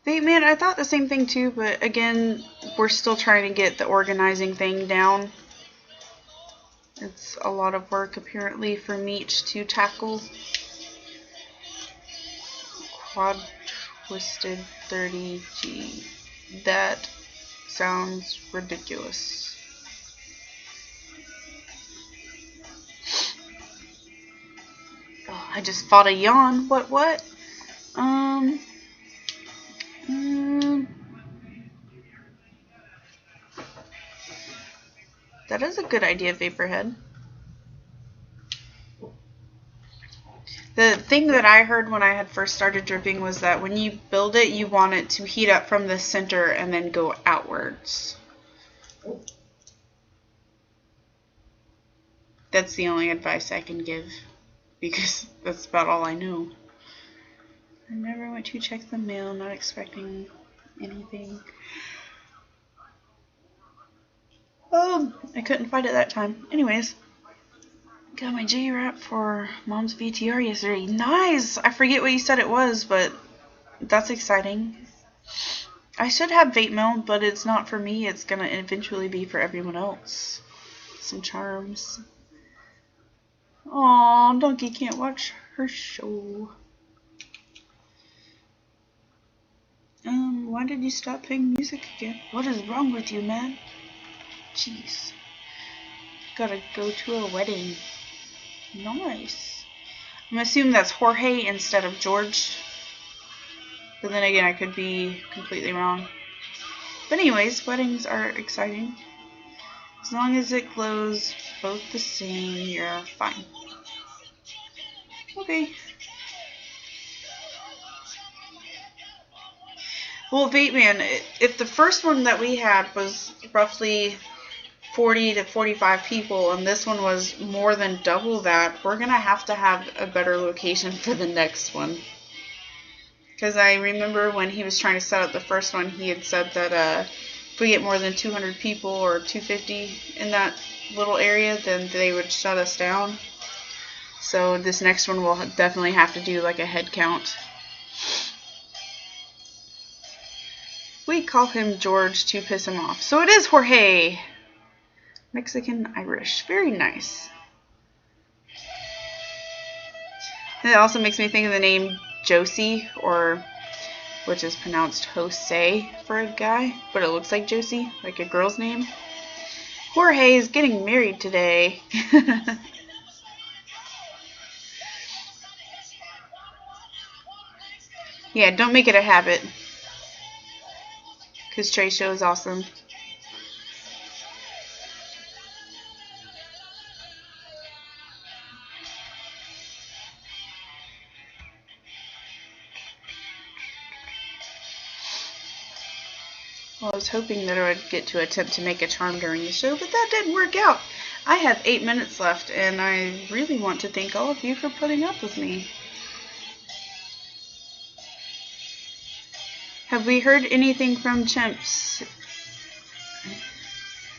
Speaker 2: Vape Man, I thought the same thing too, but again, we're still trying to get the organizing thing down. It's a lot of work apparently for Meech to tackle. Quad twisted 30G. That sounds ridiculous. Oh, I just fought a yawn. What? That is a good idea, Vaporhead. The thing that I heard when I had first started dripping was that when you build it, you want it to heat up from the center and then go outwards. That's the only advice I can give, because that's about all I know. I never went to check the mail, not expecting anything. I couldn't find it that time. Anyways, got my J-Wrap for Mom's VTR yesterday. Nice! I forget what you said it was, but that's exciting. I should have vape mail, but it's not for me. It's gonna eventually be for everyone else. Some charms. Aw, Donkey can't watch her show. Why did you stop playing music again? What is wrong with you, man? Jeez. Gotta go to a wedding. Nice. I'm assuming that's Jorge instead of George. But then again, I could be completely wrong. But anyways, weddings are exciting. As long as it glows both the same, you're fine. Okay. Well, Vape Man, if the first one that we had was roughly 40 to 45 people, and this one was more than double that, we're going to have a better location for the next one. Because I remember when he was trying to set up the first one, he had said that if we get more than 200 people or 250 in that little area, then they would shut us down. So this next one will definitely have to do like a head count. We call him George to piss him off. So it is Jorge. Mexican Irish. Very nice. And it also makes me think of the name Josie, or which is pronounced Jose for a guy, but it looks like Josie, like a girl's name. Jorge is getting married today. Yeah, don't make it a habit. Because Trey's show is awesome. Well, I was hoping that I would get to attempt to make a charm during the show, but that didn't work out. I have 8 minutes left, and I really want to thank all of you for putting up with me. Have we heard anything from Chimps?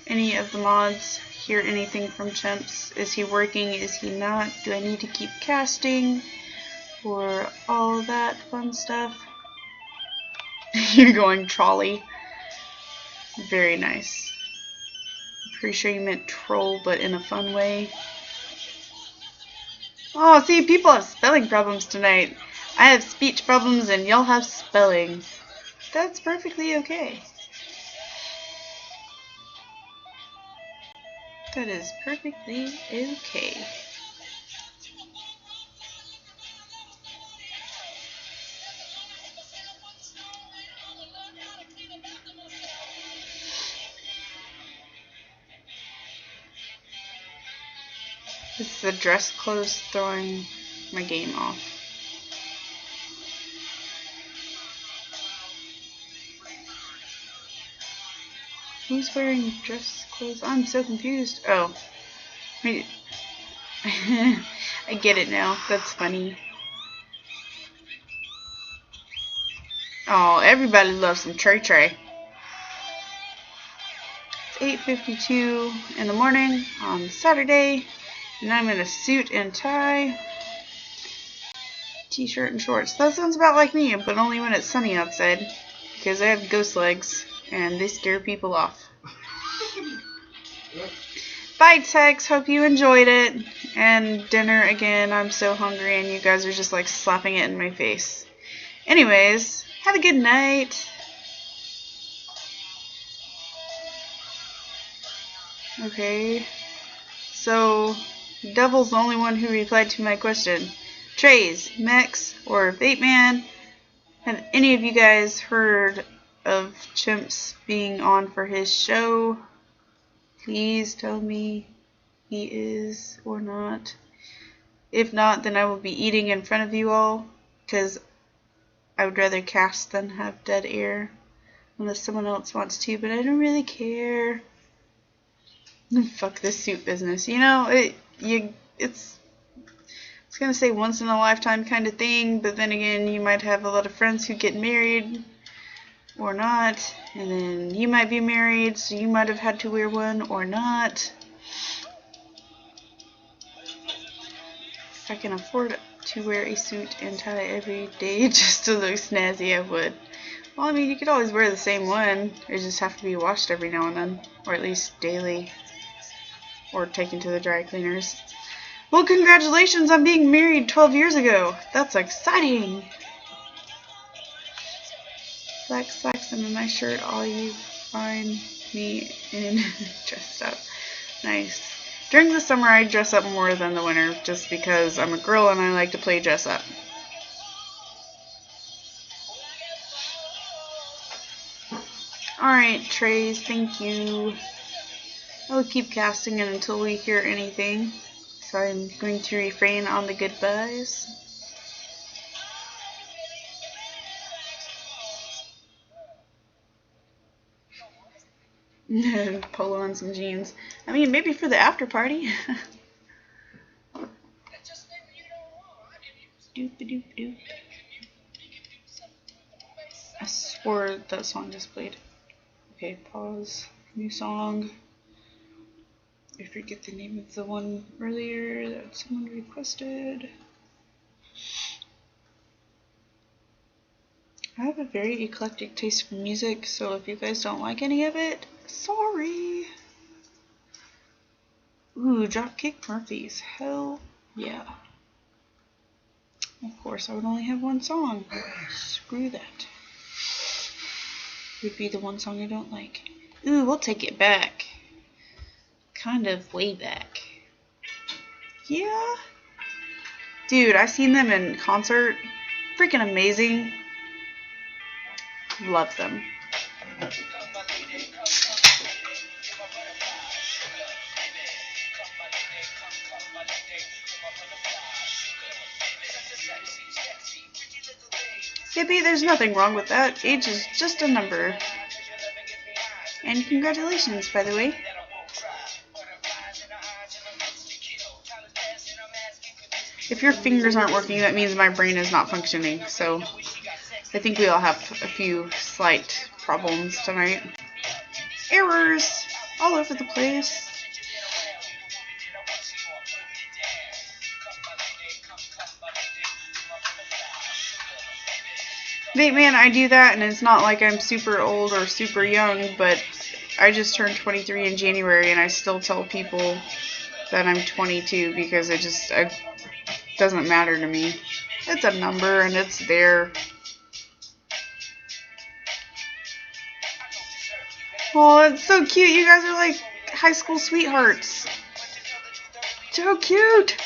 Speaker 2: Any of the mods hear anything from Chimps? Is he working? Is he not? Do I need to keep casting? Or all that fun stuff? You're going trolley. Very nice. Pretty sure you meant troll, but in a fun way. Oh, see, people have spelling problems tonight. I have speech problems and y'all have spelling. That's perfectly okay. That is perfectly okay. This is the dress clothes throwing my game off. Who's wearing dress clothes? I'm so confused. Oh. Wait. I get it now. That's funny. Oh, everybody loves some Trey Trey. It's 8:52 in the morning on Saturday, and I'm in a suit and tie, t-shirt and shorts. That sounds about like me, but only when it's sunny outside, because I have ghost legs, and they scare people off. Bye, Tex. Hope you enjoyed it. And dinner again. I'm so hungry, and you guys are just like slapping it in my face. Anyways, have a good night. Okay. So, Devil's the only one who replied to my question. Trays, Mex, or Vape Man, have any of you guys heard of Chimps being on for his show? Please tell me he is or not. If not, then I will be eating in front of you all, because I would rather cast than have dead air, unless someone else wants to, but I don't really care. Fuck this suit business. You know, it's gonna say once in a lifetime kind of thing, but then again, you might have a lot of friends who get married or not, and then you might be married, so you might have had to wear one or not. If I can afford to wear a suit and tie every day just to look snazzy, I would. Well, I mean, you could always wear the same one. It just have to be washed every now and then, or at least daily, or taken to the dry cleaners. Well, congratulations on being married 12 years ago. That's exciting. Black slacks and a nice shirt. All you find me in dressed up. Nice. During the summer, I dress up more than the winter, just because I'm a girl and I like to play dress up. Alright, Trays, thank you. I'll keep casting it until we hear anything. So I'm going to refrain on the goodbyes. Polo and some jeans. I mean, maybe for the after party. Doop doop doop. I swore that song just played. Okay, pause. New song. I forget the name of the one earlier that someone requested. I have a very eclectic taste for music, so if you guys don't like any of it, sorry. Ooh, Dropkick Murphys. Hell yeah. Of course, I would only have one song. Screw that. Would be the one song I don't like. Ooh, we'll take it back. Kind of way back. Yeah. Dude, I seen them in concert. Freaking amazing. Love them. Yippee, there's nothing wrong with that. Age is just a number. And congratulations, by the way. If your fingers aren't working, that means my brain is not functioning. So I think we all have a few slight problems tonight. Errors all over the place. Vape man, I do that, and it's not like I'm super old or super young, but I just turned 23 in January, and I still tell people that I'm 22 because it doesn't matter to me. It's a number, and it's there. Oh, it's so cute. You guys are like high school sweethearts. So cute.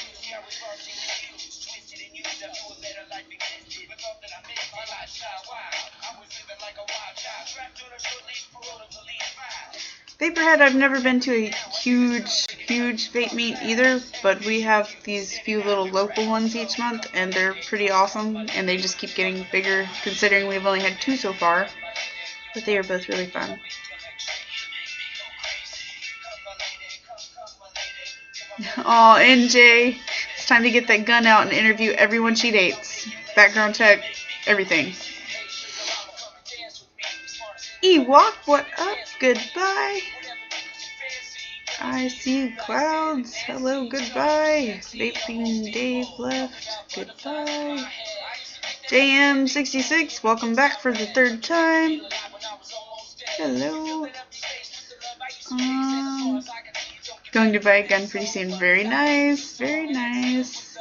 Speaker 2: Vaporhead, I've never been to a huge vape meet either, but we have these few little local ones each month, and they're pretty awesome, and they just keep getting bigger, considering we've only had 2 so far, but they are both really fun. Aw, NJ, it's time to get that gun out and interview everyone she dates. Background check, everything. Ewok, what up? Goodbye. I see clouds. Hello, goodbye. Vaping Dave left. Goodbye. JM66, welcome back for the 3rd time. Hello. Going to buy a gun pretty soon. Very nice. Very nice.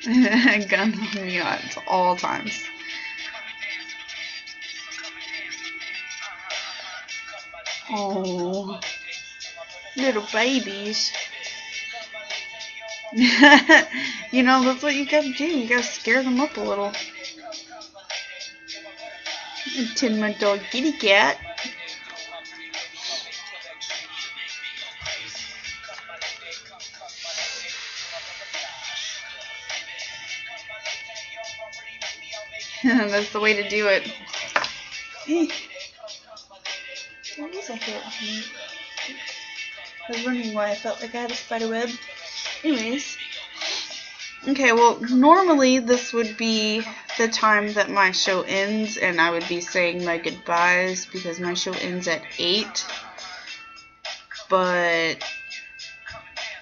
Speaker 2: Gun on me at all times. Oh, little babies. You know, that's what you gotta do. You gotta scare them up a little. A 10-month-old kitty cat. That's the way to do it. What was I here? I was wondering why I felt like I had a spider web. Anyways. Okay, well, normally this would be the time that my show ends, and I would be saying my goodbyes because my show ends at 8. But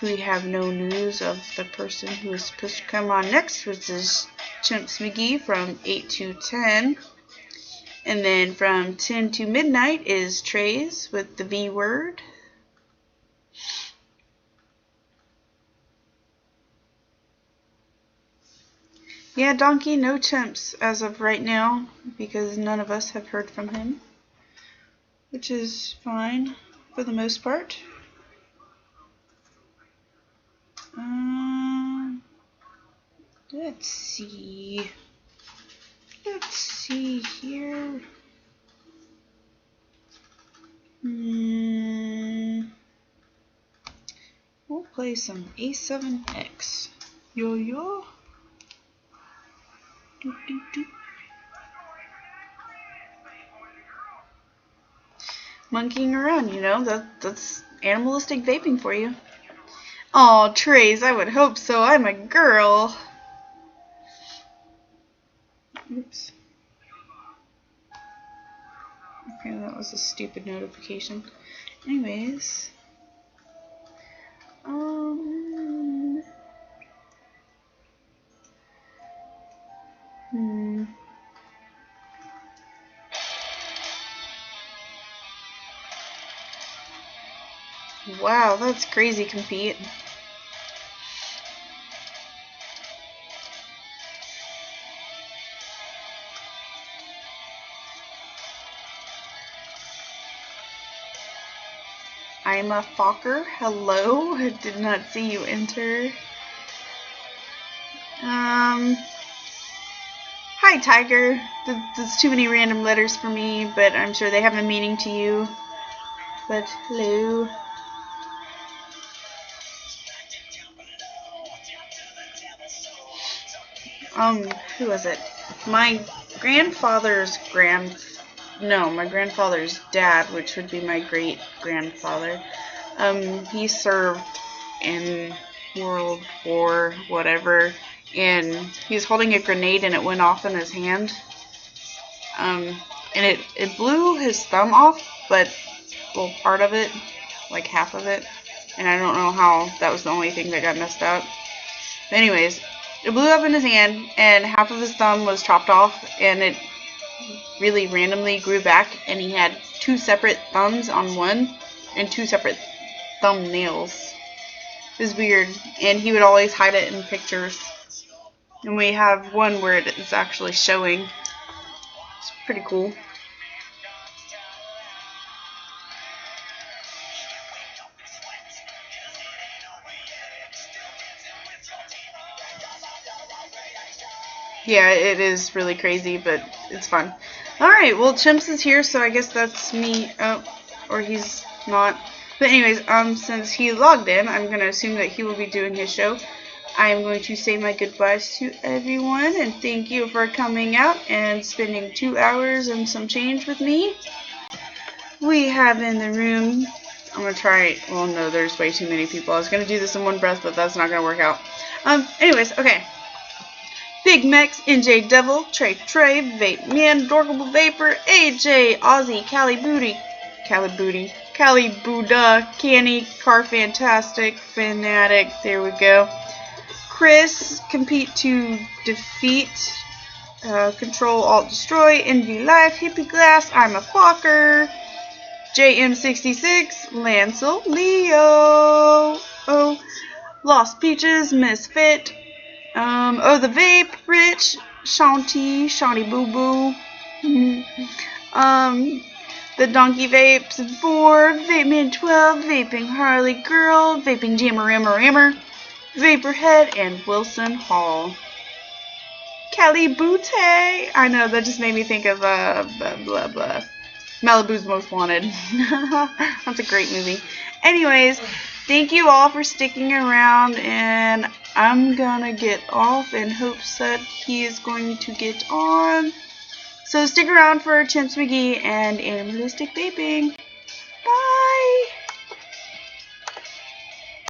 Speaker 2: we have no news of the person who is supposed to come on next, which is Chimps McGee from 8 to 10. And then from 10 to midnight is Trays with the V word. Yeah, Donkey, no Chimps as of right now, because none of us have heard from him, which is fine for the most part. Let's see. Let's see here. We'll play some A7X. Yo yo. Doop, doop, doop. Monkeying around, you know, that's animalistic vaping for you. Aw, Trace, I would hope so. I'm a girl. Oops. Okay, that was a stupid notification. Anyways. Wow, that's crazy, Compete. I'm a Fokker. Hello. I did not see you enter. Hi, Tiger. There's too many random letters for me, but I'm sure they have a meaning to you. But hello. Who was it? My grandfather's dad, which would be my great-grandfather, he served in World War whatever, and he was holding a grenade and it went off in his hand. And it blew his thumb off, but, well, part of it, like half of it, and I don't know how that was the only thing that got messed up. But anyways, it blew up in his hand, and half of his thumb was chopped off, and it really randomly grew back, and he had 2 separate thumbs on one, and 2 separate thumbnails. It was weird, and he would always hide it in pictures. And we have one where it is actually showing. It's pretty cool. Yeah, it is really crazy, but it's fun. Alright, well, Chimps is here, so I guess that's me. Oh, or he's not. But anyways, since he logged in, I'm going to assume that he will be doing his show. I am going to say my goodbyes to everyone, and thank you for coming out and spending 2 hours and some change with me. We have in the room, I'm going to try, well, no, there's way too many people. I was going to do this in one breath, but that's not going to work out. Anyways, okay. Big Mex, NJ Devil, Trey, Vape Man, Dorkable Vapor, AJ, Aussie, Cali Buddha, Canny, Car Fantastic, Fanatic, there we go. Chris, Compete to Defeat, Control, Alt, Destroy, Envy Life, Hippie Glass, I'm a Fokker, JM66, Lancel, Leo, Lost Peaches, Misfit, the Vape, Rich, Shawnee Boo Boo, the Donkey Vapes, 4, Vape Man 12, Vaping Harley Girl, Vaping Jammer Rammer, Vaporhead, and Wilson Hall. Kelly Butte, I know, that just made me think of, blah, blah. Malibu's Most Wanted. That's a great movie. Anyways, thank you all for sticking around, and I'm gonna get off in hopes that he is going to get on. So stick around for Chimps McGee and Animalistic Vaping.